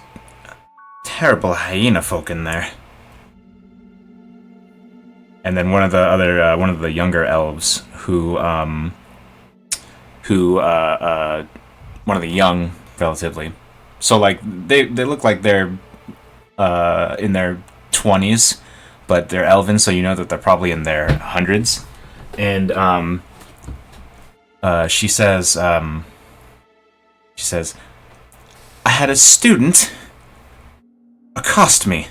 terrible hyena folk in there. And then one of the younger elves one of the young, relatively. So, like, they look like they're in their 20s, but they're elven, so you know that they're probably in their hundreds. And she says, I had a student accost me.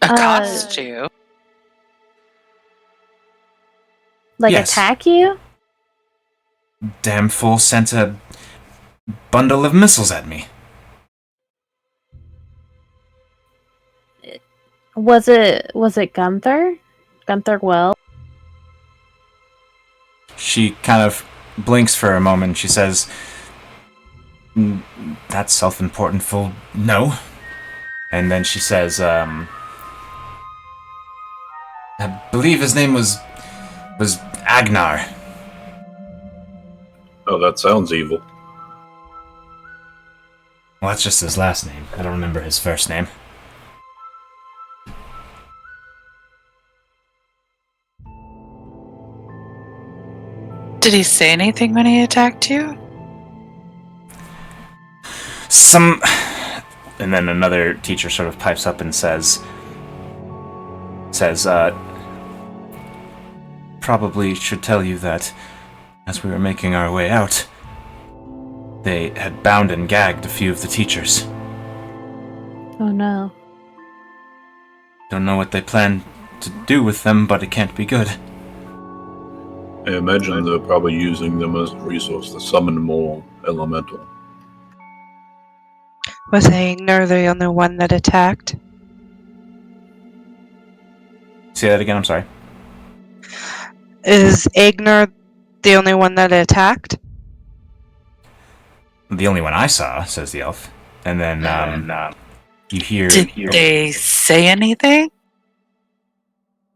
Accost you? Like, Yes. attack you? Damn fool sent a bundle of missiles at me. Was it Gunther? Gunther Well? She kind of blinks for a moment. She says, "That's self-important, fool. No." And then she says, I believe his name was Agnar. Oh, that sounds evil. Well, that's just his last name. I don't remember his first name. Did he say anything when he attacked you? And then another teacher sort of pipes up and says, probably should tell you that as we were making our way out, they had bound and gagged a few of the teachers. Oh no. Don't know what they plan to do with them, but it can't be good. I imagine they're probably using them as a resource to summon more elemental. Was Agner the only one that attacked? Say that again, I'm sorry. Is Agner the only one that attacked? The only one I saw, says the elf. And then you hear... Did they say anything?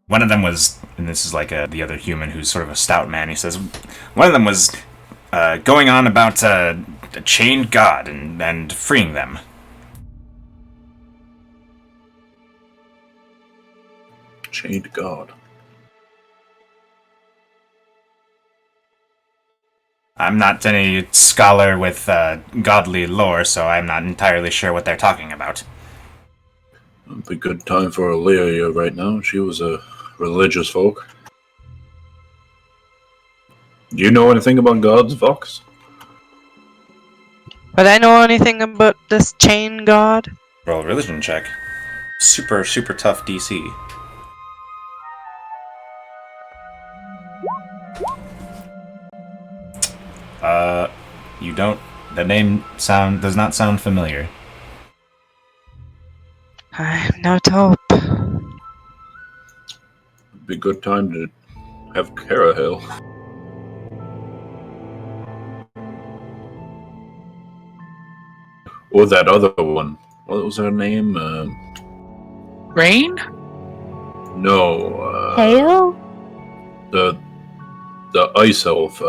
One of them was, and this is like the other human who's sort of a stout man, he says, one of them was going on about a chained god and freeing them. Chained god. I'm not any scholar with godly lore, so I'm not entirely sure what they're talking about. It'd be a good time for Aleria right now. She was a religious folk. Do you know anything about gods, Vox? Would I know anything about this chain god? Roll a religion check. Super tough DC. You don't... The name does not sound familiar. I have no hope. It'd be a good time to have Kara Hill. Or that other one. What was her name? Rain? No. Hail? The ice elf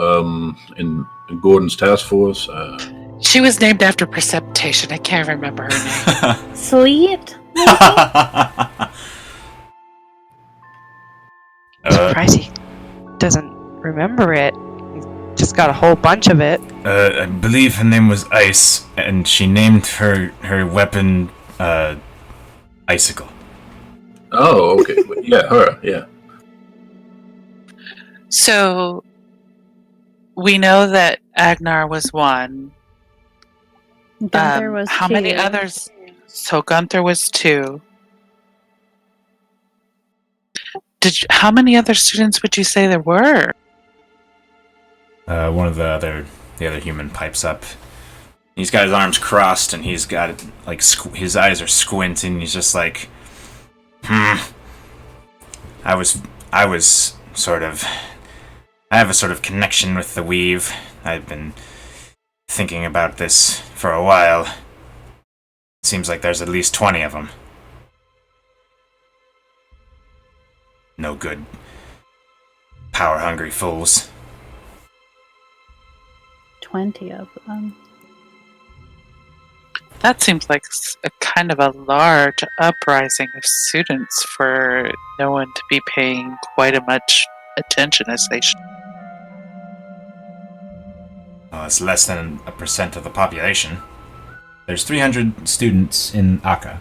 in Gordon's task force. She was named after precipitation. I can't remember her name. Sleet? I'm surprised he doesn't remember it. He's just got a whole bunch of it. I believe her name was Ice, and she named her weapon Icicle. Oh, okay. Yeah, her, yeah. So, we know that Agnar was one. Gunther was How two. many others? So Gunther was two. How many other students would you say there were? One of the other human pipes up. He's got his arms crossed, and he's got like his eyes are squinting. He's just like, I have a sort of connection with the weave. I've been thinking about this for a while. Seems like there's at least 20 of them. No good. Power-hungry fools. 20 of them. That seems like a kind of a large uprising of students for no one to be paying quite as much attention as they should. Well, it's less than 1% of the population. There's 300 students in ACAA.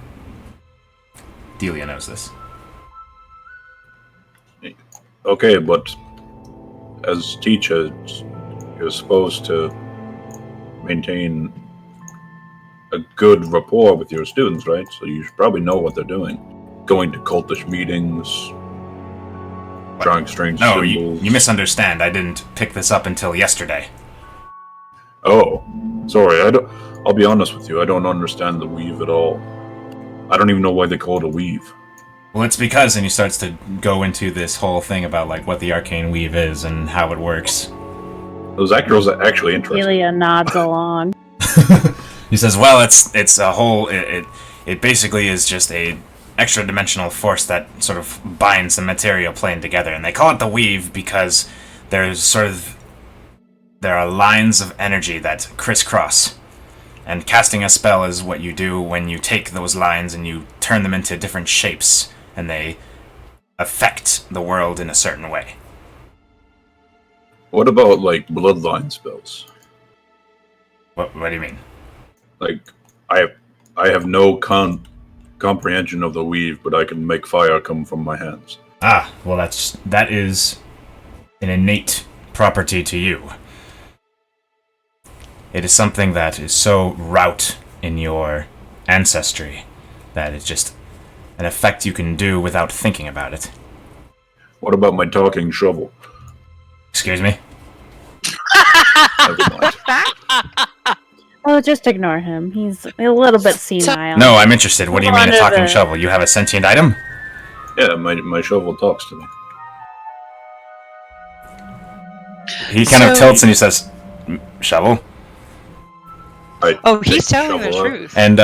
Delia knows this. Okay, but as teachers, you're supposed to maintain a good rapport with your students, right? So you should probably know what they're doing. Going to cultish meetings, drawing strange symbols. You misunderstand. I didn't pick this up until yesterday. Oh, sorry. I'll be honest with you. I don't understand the weave at all. I don't even know why they call it a weave. Well, it's because, and he starts to go into this whole thing about like what the arcane weave is and how it works. Those actors are actually interesting. Delia nods along. He says, "Well, it's a whole. It basically is just a extra dimensional force that sort of binds the material plane together, and they call it the weave because there are lines of energy that crisscross. And casting a spell is what you do when you take those lines and you turn them into different shapes, and they affect the world in a certain way." What about, like, bloodline spells? What do you mean? Like, I have no comprehension of the weave, but I can make fire come from my hands. Ah, well, that is an innate property to you. It is something that is so root in your ancestry that it's just an effect you can do without thinking about it. What about my talking shovel? Excuse me? Never mind. Oh, just ignore him. He's a little bit senile. No, I'm interested. What do you mean a Under talking the- shovel? You have a sentient item? Yeah, my shovel talks to me. He kind of So- tilts and he says, shovel? Oh, he's Take telling the shovel out. truth. And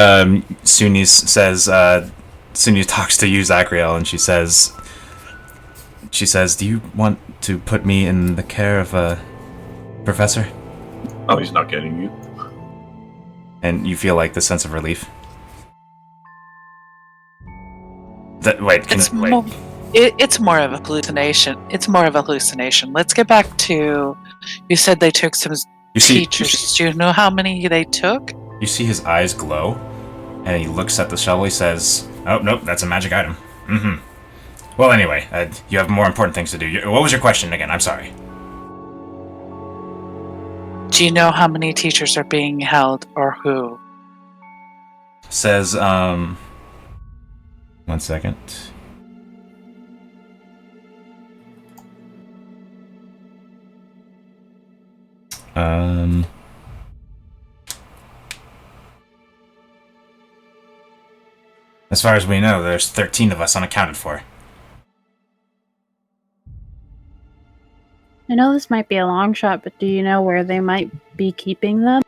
Sunis says, Sunis talks to you, Zachriel, and she says, do you want to put me in the care of a professor? Oh, he's not getting you. And you feel like the sense of relief. It's more of a hallucination. It's more of a hallucination. Let's get back to. You said they took some teachers. Do you know how many they took? You see his eyes glow, and he looks at the shovel. He says, "Oh nope, that's a magic item." Mm-hmm. Well, anyway, you have more important things to do. What was your question again? I'm sorry. Do you know how many teachers are being held or who? Says, 1 second. As far as we know, there's 13 of us unaccounted for. I know this might be a long shot, but do you know where they might be keeping them?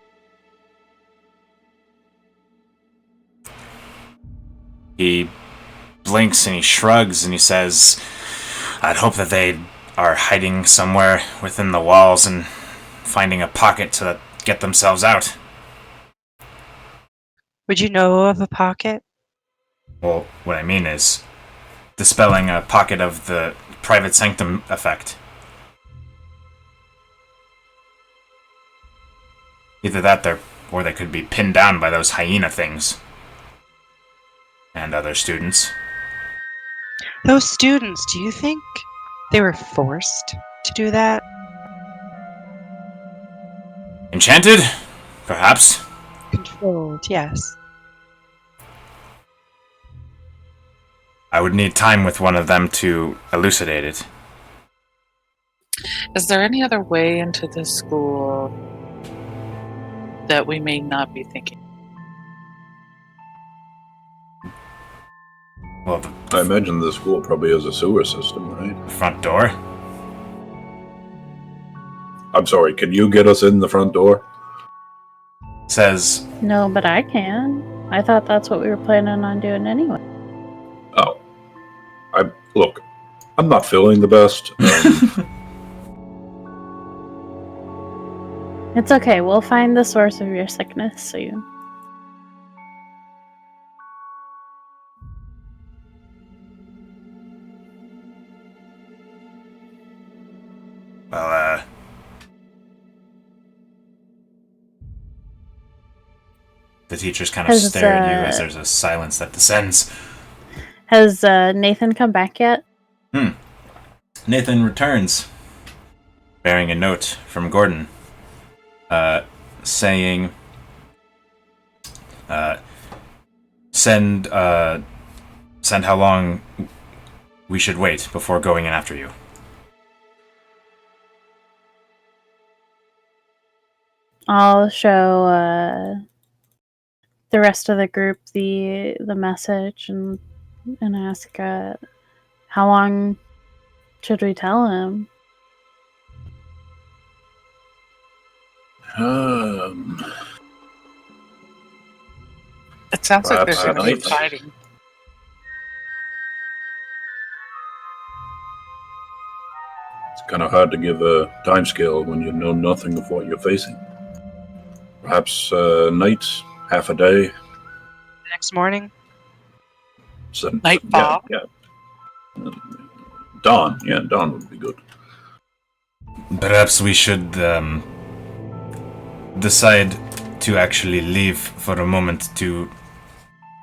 He blinks and he shrugs and he says, I'd hope that they are hiding somewhere within the walls and finding a pocket to get themselves out. Would you know of a pocket? Well, what I mean is dispelling a pocket of the private sanctum effect. Either that, or they could be pinned down by those hyena things. And other students. Those students, do you think they were forced to do that? Enchanted? Perhaps. Controlled, yes. I would need time with one of them to elucidate it. Is there any other way into this school that we may not be thinking? Well, I imagine the school probably has a sewer system, right? the front door? I'm sorry, can you get us in the front door? Says, No, but I can. I thought that's what we were planning on doing anyway. Oh. Look, I'm not feeling the best. It's okay. We'll find the source of your sickness soon. well, the teachers kind of stare at you as there's a silence that descends. Has Nathan come back yet? Nathan returns, bearing a note from Gordon, saying, send how long we should wait before going in after you. I'll show the rest of the group the message and ask how long should we tell him? It sounds like Perhaps there's going to be tonight. fighting. It's kind of hard to give a timescale when you know nothing of what you're facing. Perhaps a night, half a day. Next morning? Nightfall. Yeah. Dawn. Yeah, dawn would be good. Perhaps we should decide to actually leave for a moment to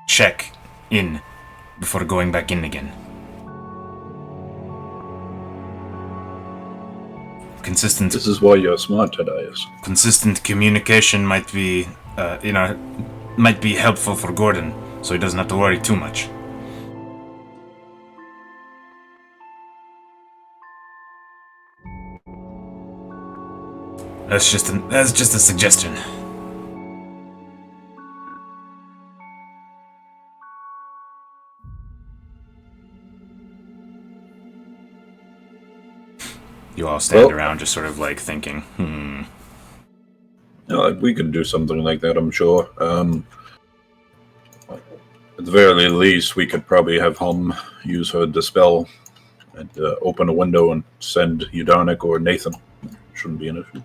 check in before going back in again. This is why you're smart, Thaddeus. Consistent communication might be, might be helpful for Gordon, so he doesn't have to worry too much. That's just a suggestion. You all stand around just sort of like thinking, No, we can do something like that, I'm sure. At the very least, we could probably have Hum use her dispel and open a window and send Udarnik or Nathan. Shouldn't be an issue.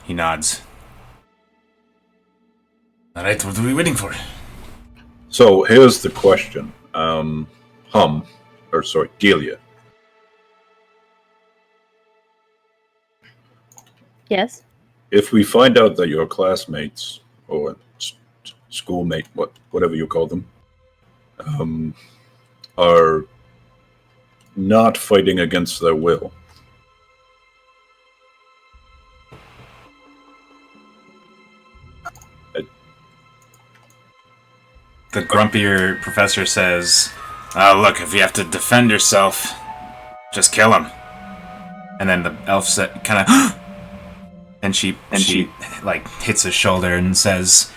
He nods. Alright, what are we waiting for? So here's the question. Delia. Yes. If we find out that your classmates or schoolmate, whatever you call them, are not fighting against their will, The grumpier professor says, look, if you have to defend yourself, just kill him. And then the elf kind of, and she like hits his shoulder and says,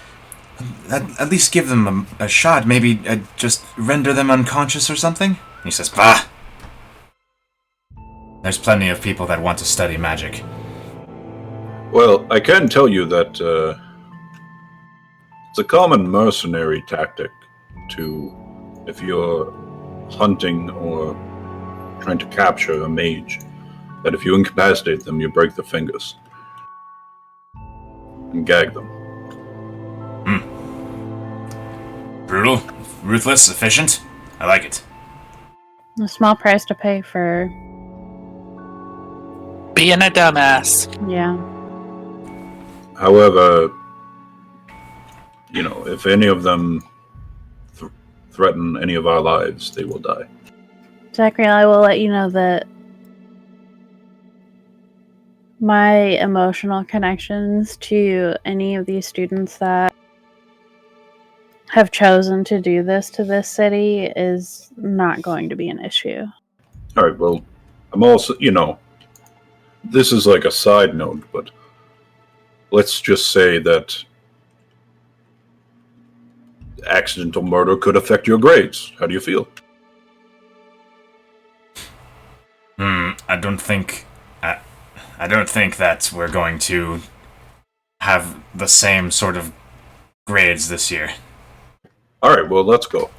at least give them a shot, maybe just render them unconscious or something. And he says, bah! There's plenty of people that want to study magic. well, I can tell you that it's a common mercenary tactic to, if you're hunting or trying to capture a mage, that if you incapacitate them, you break their fingers and gag them. Brutal, ruthless, efficient. I like it. A small price to pay for. Being a dumbass. Yeah. However, if any of them threaten any of our lives, they will die. Zachary, I will let you know that my emotional connections to any of these students that have chosen to do this to this city is not going to be an issue. All right, well, I'm also, this is like a side note, but let's just say that accidental murder could affect your grades. How do you feel? I don't think that we're going to have the same sort of grades this year. All right, well, let's go.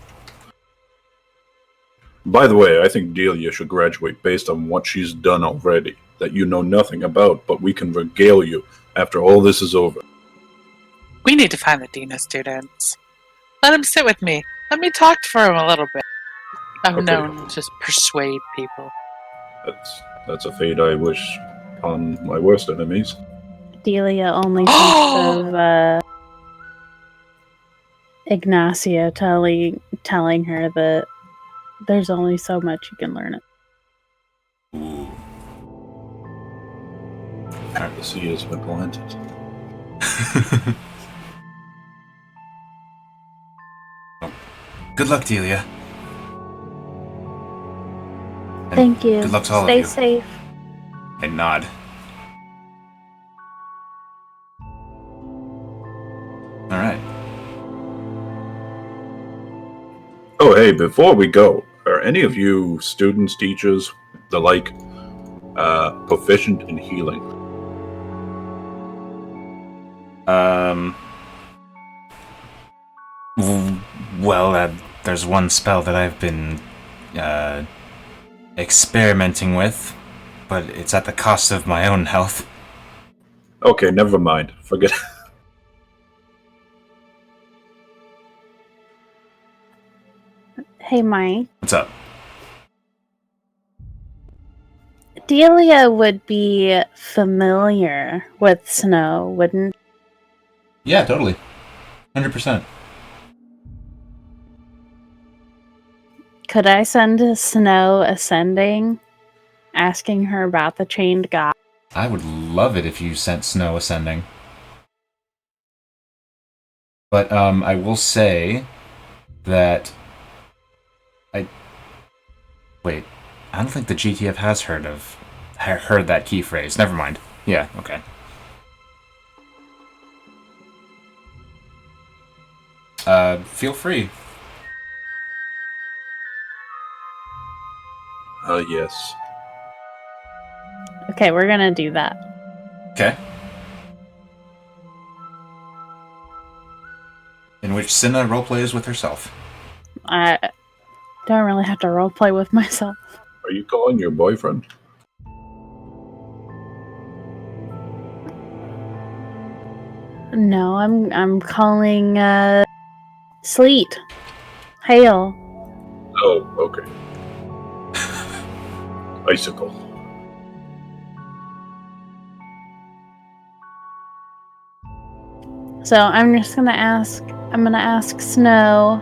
By the way, I think Delia should graduate based on what she's done already, that you know nothing about, but we can regale you after all this is over. We need to find the dean of students. Let him sit with me. Let me talk for him a little bit. I'm known to just persuade people. That's a fate I wish on my worst enemies. Delia only thinks of Ignacia telling her that there's only so much you can learn it. Ooh. The sea has been planted. Good luck, Delia. And thank you. Good luck to all Stay of you. safe. I nod. All right. Oh, hey, before we go, are any of you students, teachers, the like, proficient in healing? Well, there's one spell that I've been experimenting with, but it's at the cost of my own health. Okay, never mind. Forget. Hey, Mike. What's up? Delia would be familiar with Snow, wouldn't? Yeah, totally. 100%. Could I send Snow ascending, asking her about the chained god? I would love it if you sent Snow ascending. But I will say that wait, I don't think the GTF has heard that key phrase. Never mind. Yeah, okay. Feel free. Yes. Okay, we're gonna do that. Okay. In which Cinna roleplays with herself. I don't really have to roleplay with myself. Are you calling your boyfriend? No, I'm calling Sleet. Hail. Oh, okay. Icicle. So I'm just gonna ask. I'm gonna ask Snow.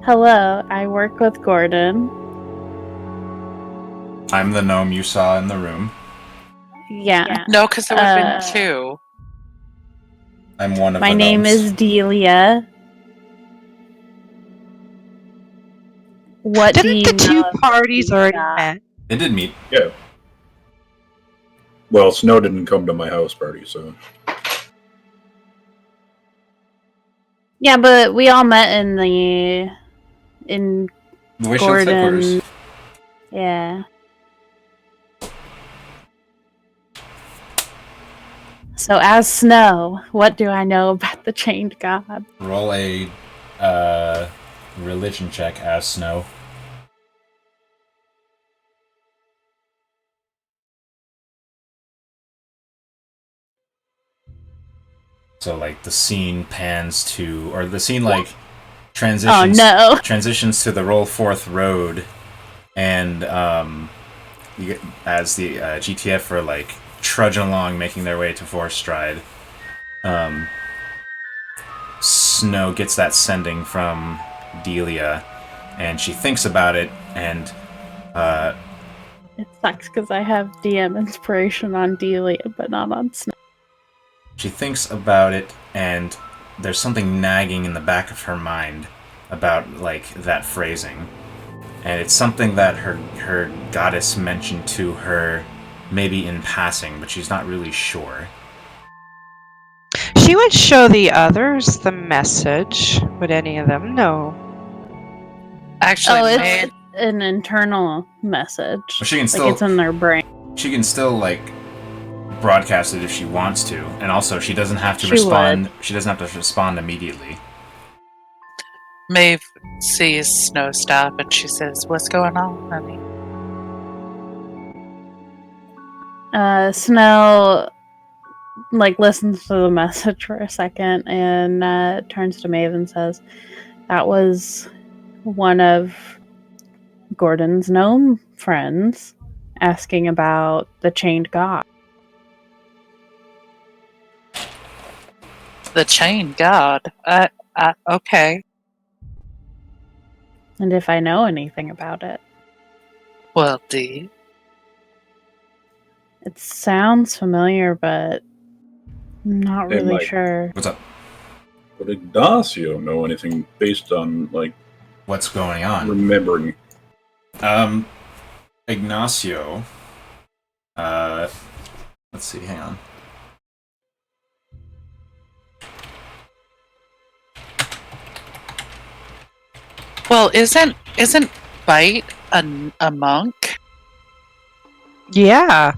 Hello. I work with Gordon. I'm the gnome you saw in the room. Yeah. No, because there would have been two. I'm one of My the name gnomes. is Delia. What do Didn't you the two know of parties the already god? met? It did meet. Yeah. Well, Snow didn't come to my house party, so. Yeah, but we all met in The Wish Gordon. headquarters. Yeah. So as Snow, what do I know about the chained god? Roll a religion check as Snow. So like the scene pans to, or the scene like transitions. Oh no! Transitions to the Roll Forth Road, and you get, as the GTF are like trudging along, making their way to Forest Stride. Snow gets that sending from Delia, and she thinks about it, and It sucks because I have DM inspiration on Delia, but not on Snow. she thinks about it, and there's something nagging in the back of her mind about like that phrasing, and it's something that her goddess mentioned to her, maybe in passing, but she's not really sure. She would show the others the message. Would any of them know? Actually, It's an internal message. But she can Like still it's in their brain. she can still like broadcast it if she wants to, and also she doesn't have to She respond. would. She doesn't have to respond immediately. Maeve sees Snow stop and she says, "What's going on, honey?" Snow like listens to the message for a second and turns to Maeve and says, "That was one of Gordon's gnome friends asking about the chained god." The chain god. Okay. And if I know anything about it. Well, D. It sounds familiar, but I'm not Hey, really Mike. sure. What's up? Would Ignacio know anything based on, like, What's going on? remembering? Ignacio. Let's see. Hang on. Well, isn't Bite a monk? Yeah.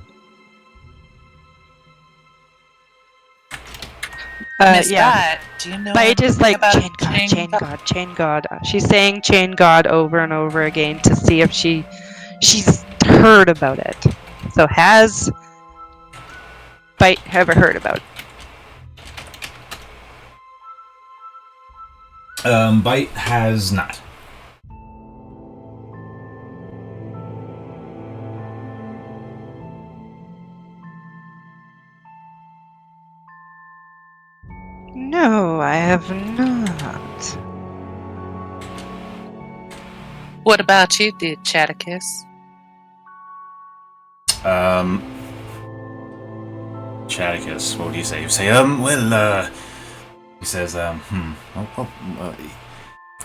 Miss Yeah. Bat, do you know But it is anything like about chain god, chain god, chain god. She's saying chain god over and over again to see if she's heard about it. So has Bite ever heard about it? Bite has not. No, I have not. What about you, dear Chaticus? Chaticus, what would you say? You say, he says,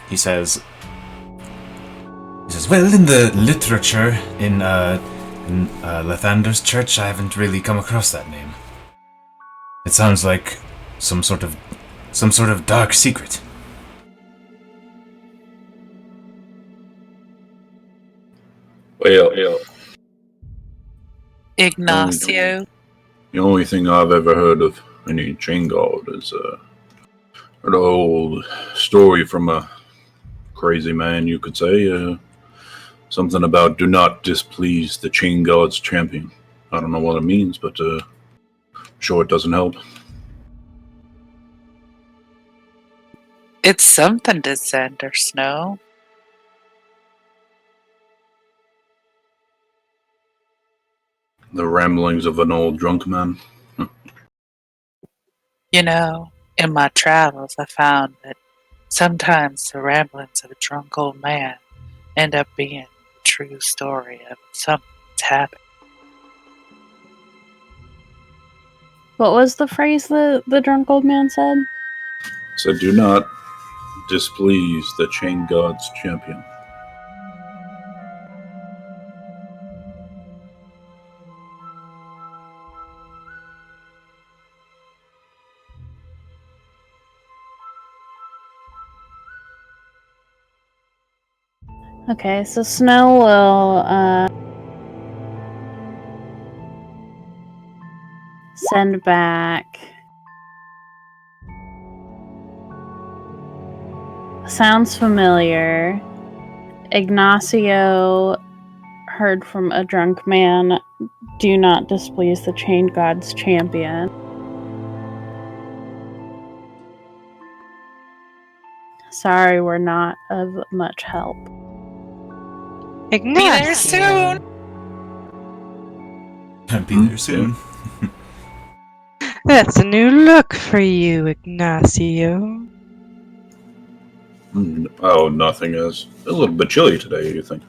he says, well, in the literature in Lathander's church, I haven't really come across that name. It sounds like some sort of dark secret. Well, Ignacio? the only thing I've ever heard of any chain guard is an old story from a crazy man, you could say. Something about do not displease the chain guard's champion. I don't know what it means, but I'm sure it doesn't help. It's something to Xander Snow. The ramblings of an old drunk man. You know, in my travels, I found that sometimes the ramblings of a drunk old man end up being the true story of something that's happened. What was the phrase that the drunk old man said? So do not displease the chain guard's champion. Okay, so Snow will send back. Sounds familiar. Ignacio heard from a drunk man, do not displease the chained god's champion. Sorry, we're not of much help. Be there soon! Be there soon. That's a new look for you, Ignacio. Oh, nothing is. A little bit chilly today, you think?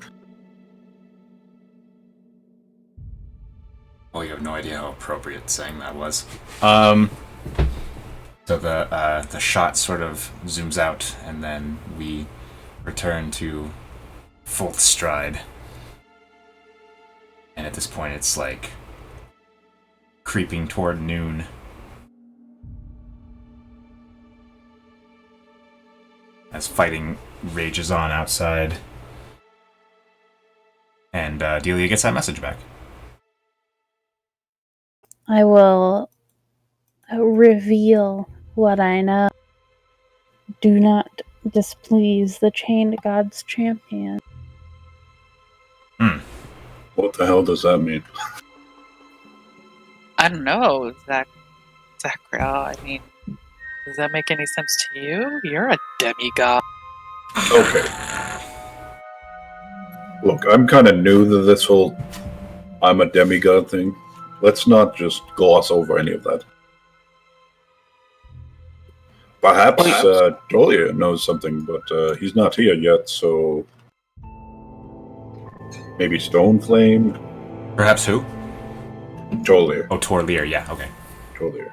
Oh, you have no idea how appropriate saying that was. So the shot sort of zooms out, and then we return to full stride. And at this point, it's like creeping toward noon. As fighting rages on outside. And Delia gets that message back. I will reveal what I know. Do not displease the chained god's champion. What the hell does that mean? I don't know, Zachariah. I mean, does that make any sense to you? You're a demigod. Okay. Look, I'm kind of new to this whole I'm a demigod thing. Let's not just gloss over any of that. Perhaps Dolia knows something, but he's not here yet, so maybe Stoneflame? Perhaps who? Tolier. Oh, Torlier, yeah, okay. Tolier.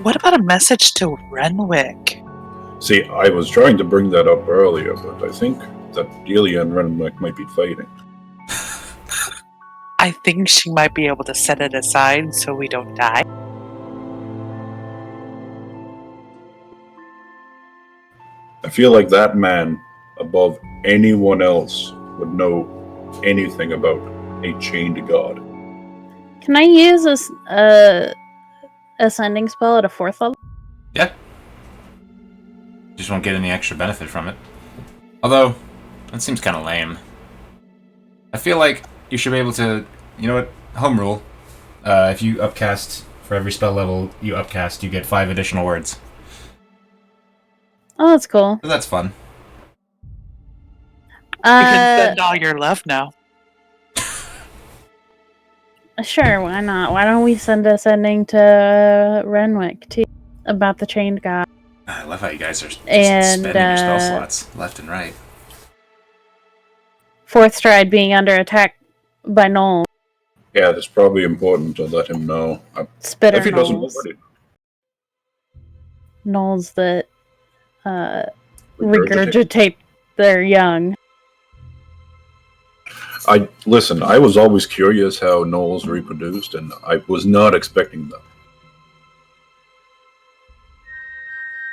What about a message to Renwick? See, I was trying to bring that up earlier, but I think that Delia and Renwick might be fighting. I think she might be able to set it aside so we don't die. I feel like that man, above anyone else, would know anything about a chained god. Can I use a ascending spell at a 4th level? Yeah. Just won't get any extra benefit from it. Although, that seems kind of lame. I feel like you should be able to, you know what, home rule. If you upcast, for every spell level you upcast, you get 5 additional words. Oh, that's cool. So that's fun. You can send all your love now. Sure, why not? Why don't we send ascending to Renwick, too? about the chained god. I love how you guys are just And, spending your spell slots left and right. Fourth Stride being under attack by Knoll. Yeah, that's probably important to let him know. Spitter If he doesn't Knolls. already. Knolls that Regurgitate. regurgitate their young. I was always curious how gnolls reproduced, and I was not expecting that.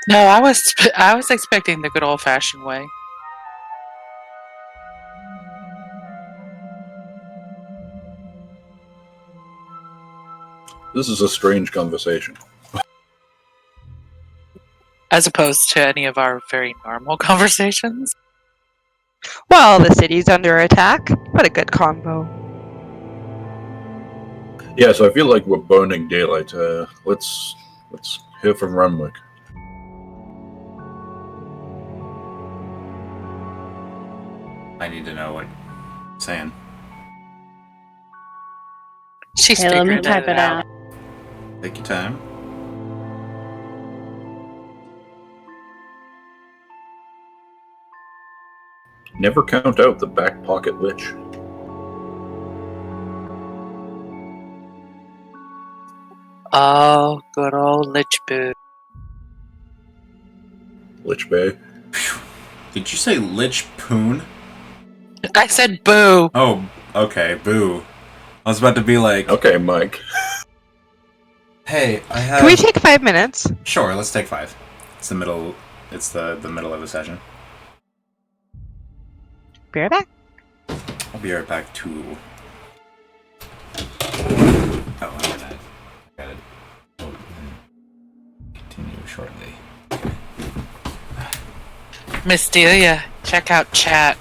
No, I was expecting the good old fashioned way. This is a strange conversation. As opposed to any of our very normal conversations. Well, the city's under attack. What a good combo. Yeah, so I feel like we're burning daylight. Let's hear from Renwick. I need to know what you're saying. She's Okay, let me figuring type it out. Take your time. Never count out the back pocket lich. Oh, good old Lich Boo. Lich Bay. Phew. Did you say Lich Poon? I said boo. Oh, okay, boo. I was about to be like, Okay, Mike. hey, I have... Can we take 5 minutes? Sure, let's take 5. It's the middle. It's the middle of the session. Be right back. I'll be right back too. Oh, I got it. Continue shortly. Miss Delia, check out chat.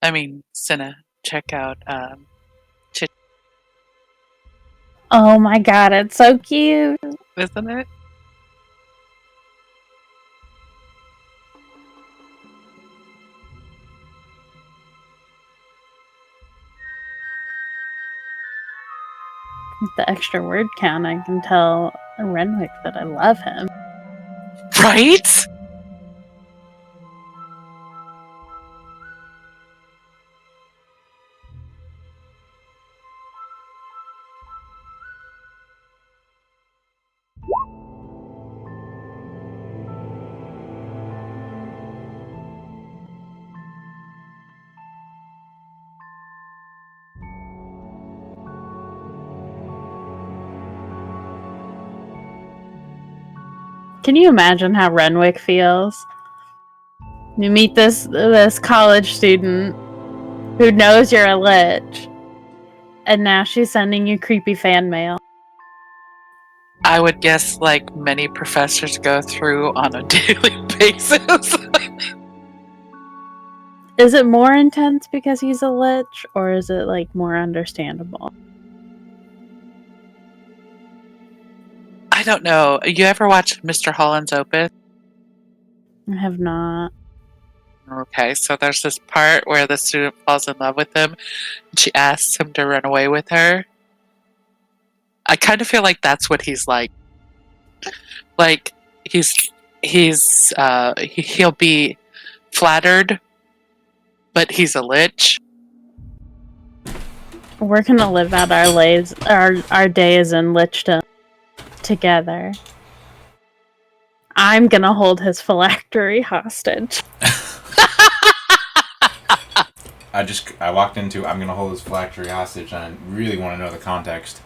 I mean, Cinna, check out Oh my god, it's so cute. isn't it? With the extra word count, I can tell Renwick that I love him. Right? Can you imagine how Renwick feels? You meet this college student who knows you're a lich, and now she's sending you creepy fan mail. I would guess like many professors go through on a daily basis. Is it more intense because he's a lich, or is it like more understandable? I don't know. You ever watch Mr. Holland's Opus? I have not. Okay, so there's this part where the student falls in love with him and she asks him to run away with her. I kind of feel like that's what he's like. Like he'll be flattered, but he's a lich. We're gonna live out our days in lichdom together. I'm gonna hold his phylactery hostage. I walked into I'm gonna hold his phylactery hostage, and I really want to know the context.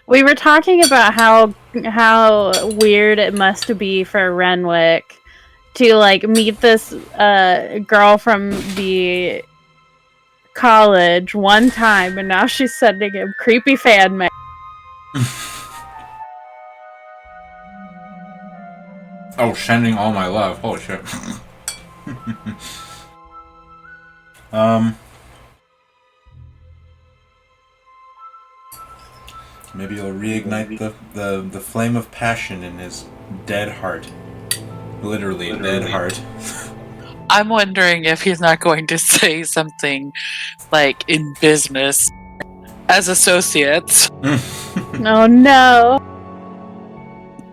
We were talking about how weird it must be for Renwick to like meet this girl from the college one time, and now she's sending him creepy fan mail. Oh, sending all my love. Holy shit. Maybe it'll reignite the flame of passion in his dead heart. Literally dead heart. I'm wondering if he's not going to say something like in business as associates Oh no.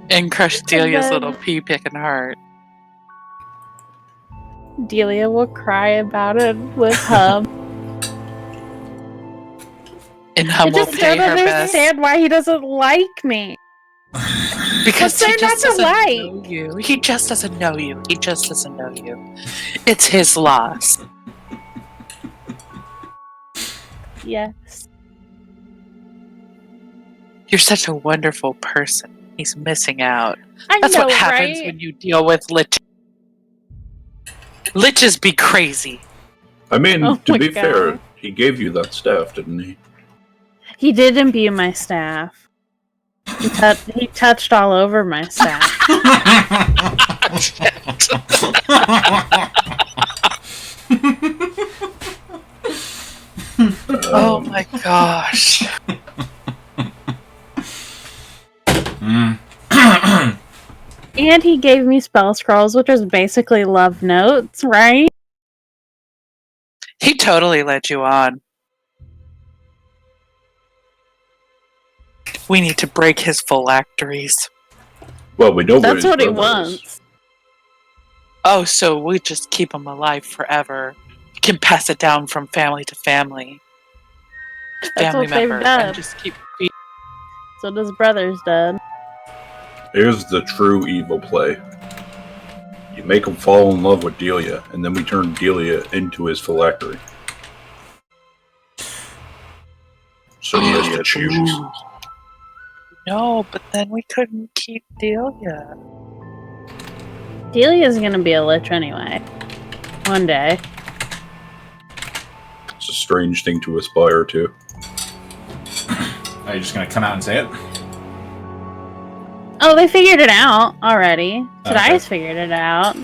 and crush Delia's then- little pea picking heart. Delia will cry about it with Hub. And I Hum will just pay don't her best understand why he doesn't like me. because What's there he just not to doesn't like? know you. He just doesn't know you. He just doesn't know you. It's his loss. Yes. You're such a wonderful person. He's missing out. I That's know, what happens right? when you deal with lich. Liches be crazy. I mean, Oh to my be God. fair, he gave you that staff, didn't he? He did imbue my staff. He touched all over my staff. Oh my gosh. And he gave me spell scrolls, which is basically love notes, right? He totally led you on. We need to break his phylacteries. Well, we know That's where what his he brother is. wants. Oh, so we just keep him alive forever. We can pass it down from family to family. To That's family what they've member. done. And just keep feeding. So his brother's dead. Here's the true evil play. You make him fall in love with Delia, and then we turn Delia into his phylactery. So he has to choose. No, but then we couldn't keep Delia. Delia's gonna be a lich anyway. One day. It's a strange thing to aspire to. Are you just gonna come out and say it? Oh, they figured it out already. Okay. Today's figured it out.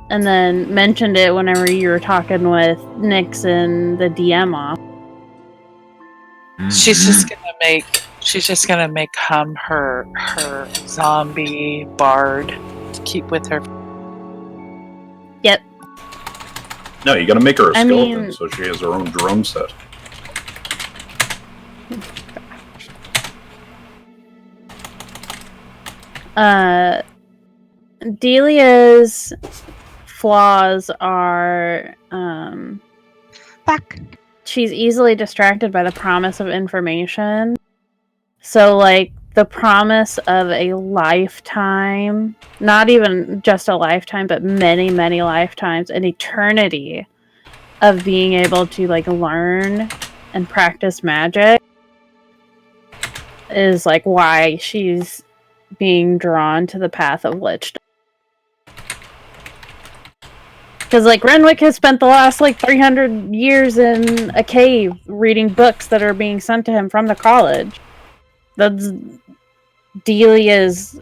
And then mentioned it whenever you were talking with Nyx and the DM off. She's just gonna make Hum her zombie bard to keep with her. Yep. No, you gotta make her a I skeleton mean- so she has her own drum set. Delia's flaws are Fuck. she's easily distracted by the promise of information. So, like, the promise of a lifetime, not even just a lifetime, but many, many lifetimes, an eternity of being able to, like, learn and practice magic is, like, why she's being drawn to the path of lichdom. Because, like, Renwick has spent the last, like, 300 years in a cave reading books that are being sent to him from the college. That's Delia's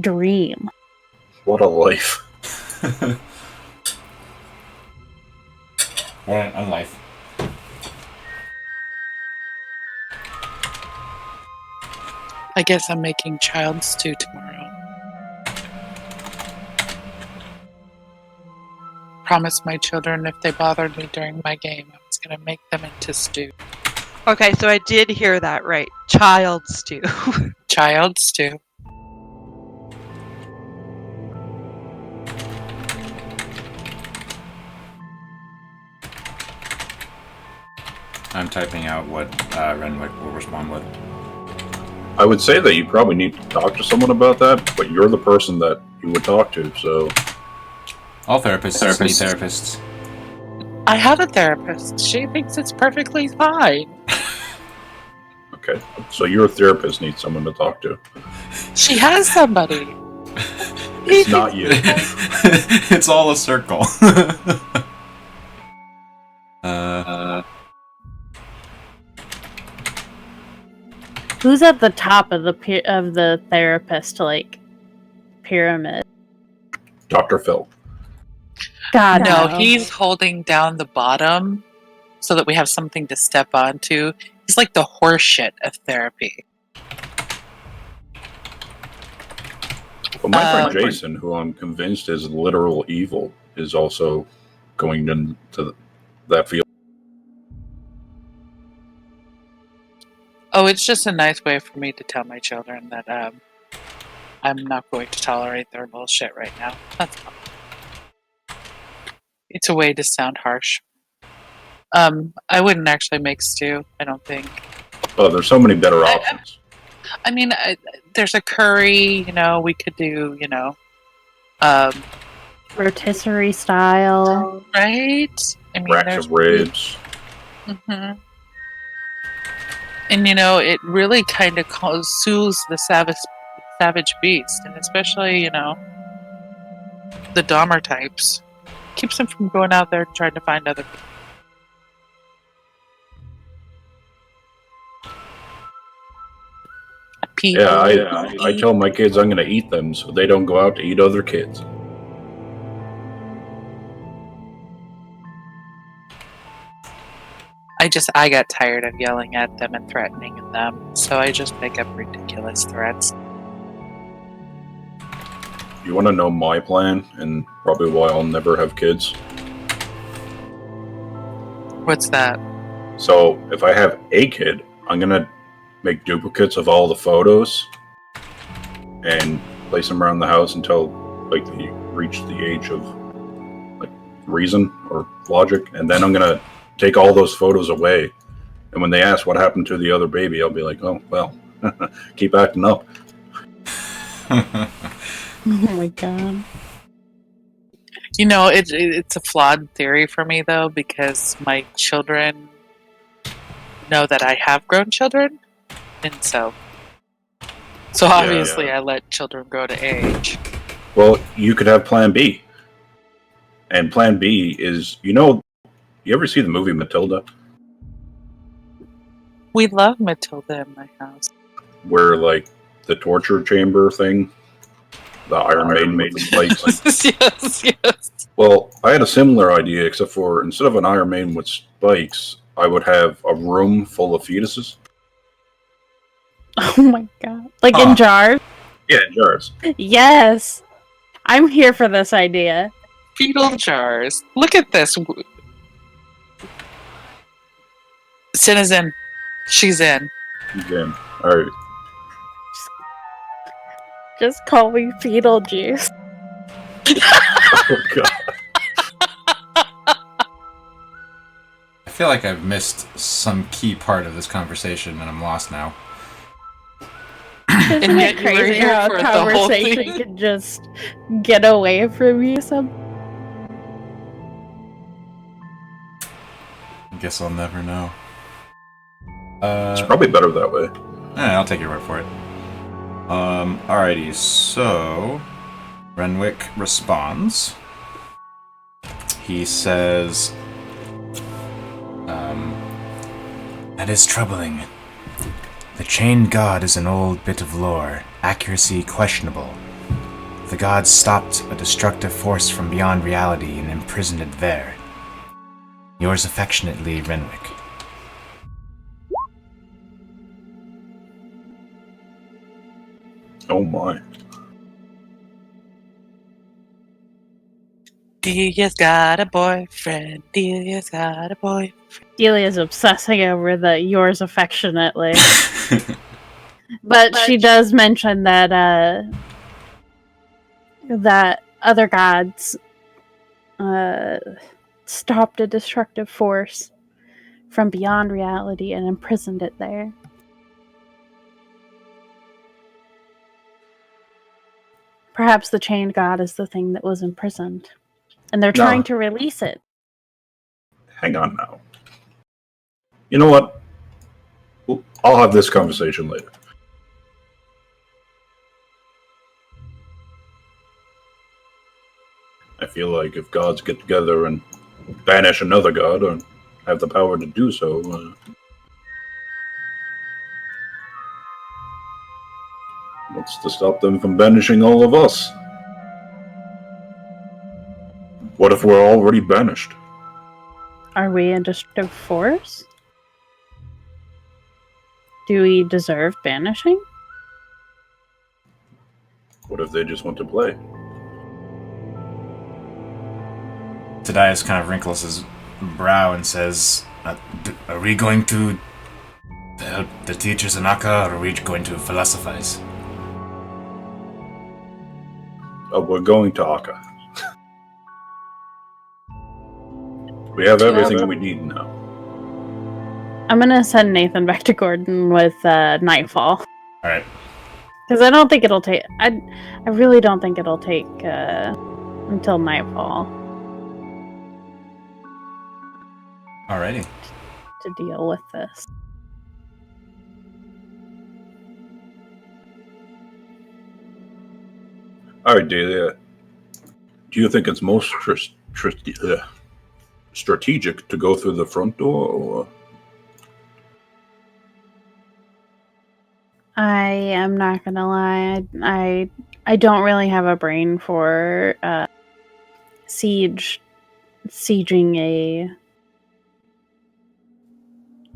dream. What a life. What a life. I guess I'm making child stew tomorrow. Promised my children if they bothered me during my game, I was gonna make them into stew. Okay, so I did hear that right. Child stew. Child stew. I'm typing out what Renwick will respond with. I would say that you probably need to talk to someone about that, but you're the person that you would talk to, so... All therapists need therapists. I have a therapist. She thinks it's perfectly fine. Okay, so your therapist needs someone to talk to. She has somebody. It's not you. It's all a circle. Who's at the top of the therapist, like, pyramid? Dr. Phil. God, No, he's holding down the bottom so that we have something to step onto. He's like the horse shit of therapy. But my friend Jason, who I'm convinced is literal evil, is also going into that field. Oh, it's just a nice way for me to tell my children that I'm not going to tolerate their bullshit right now. That's all. It's a way to sound harsh. I wouldn't actually make stew, I don't think. Oh, there's so many better options. I mean, there's a curry, we could do, rotisserie style. right? I mean, Racks of ribs. Mm-hmm. And it really kind of soothes the savage beast, and especially the Dahmer types. Keeps them from going out there and trying to find other people. Yeah, I tell my kids I'm going to eat them so they don't go out to eat other kids. I got tired of yelling at them and threatening them, so I just make up ridiculous threats. You want to know my plan and probably why I'll never have kids? What's that? So if I have a kid, I'm going to make duplicates of all the photos and place them around the house until they reach the age of reason or logic, and then I'm going to take all those photos away. And when they ask what happened to the other baby, I'll be like, oh, well, keep acting up. Oh my god. It's a flawed theory for me, though, because my children know that I have grown children, and so obviously I let children grow to age. Well, you could have Plan B. And Plan B is, you ever see the movie Matilda? We love Matilda in my house. Where, the torture chamber thing, the Iron Maiden with the spikes. yes. Well, I had a similar idea, except for instead of an Iron Maiden with spikes, I would have a room full of fetuses. Oh my god. In jars? Yeah, in jars. Yes. I'm here for this idea. Fetal jars. Look at this. Sin is in. She's in. She's in. Alright. Just call me fetal juice. Oh, God. I feel like I've missed some key part of this conversation and I'm lost now. Isn't it crazy how a conversation can just get away from you somehow? I guess I'll never know. It's probably better that way. I'll take your word for it. Alrighty, so Renwick responds. He says, that is troubling. The chained god is an old bit of lore, accuracy questionable. The god stopped a destructive force from beyond reality and imprisoned it there. Yours affectionately, Renwick. Oh my. Delia's got a boyfriend. Delia's got a boyfriend. Delia's obsessing over the yours affectionately. But she does mention that that other gods stopped a destructive force from beyond reality and imprisoned it there. Perhaps the chained god is the thing that was imprisoned. And they're trying to release it. Hang on now. You know what? I'll have this conversation later. I feel like if gods get together and banish another god or have the power to do so, what's to stop them from banishing all of us? What if we're already banished? Are we a destructive force? Do we deserve banishing? What if they just want to play? Tadias kind of wrinkles his brow and says, are we going to help the teachers in Akka, or are we going to philosophize? Oh, we're going to Akka. We have everything we need now. I'm gonna send Nathan back to Gordon with Nightfall. Alright. Because I don't think it'll take... I really don't think it'll take until Nightfall Alrighty. to deal with this. Alright, Delia. Do you think it's most strategic to go through the front door, or... I am not gonna lie. I don't really have a brain for sieging a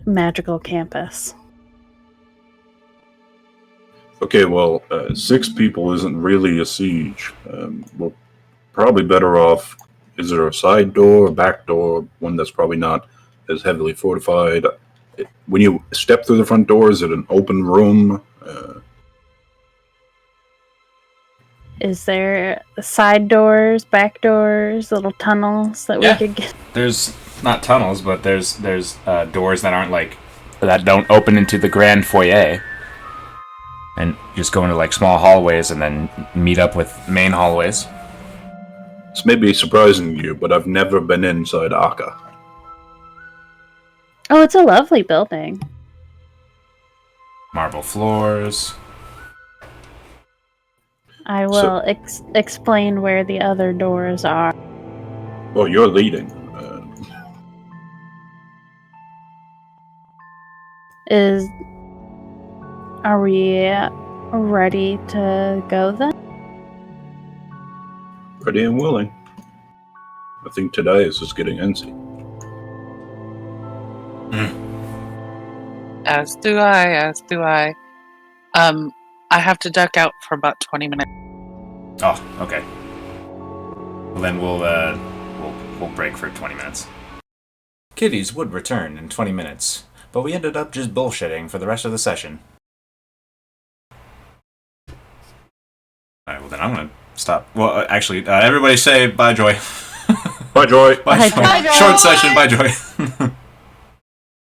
magical campus. Okay, well, 6 people isn't really a siege. We're probably better off... Is there a side door, a back door, one that's probably not as heavily fortified? When you step through the front door, is it an open room? Is there side doors, back doors, little tunnels that we could get? There's not tunnels, but there's doors that aren't that don't open into the grand foyer, and just go into small hallways and then meet up with main hallways. This may be surprising to you, but I've never been inside Akka. Oh, it's a lovely building. Marble floors. I will explain where the other doors are. Well, you're leading. Are we ready to go then? Ready and willing. I think Tadias is getting antsy. As do I. I have to duck out for about 20 minutes. Oh, okay. Well, then we'll break for 20 minutes. Kitties would return in 20 minutes, but we ended up just bullshitting for the rest of the session. Alright, well then I'm gonna stop. Well, actually, everybody say bye, Joy. Bye, Joy. Bye, Joy. Bye, Joy. Short session, bye, Joy.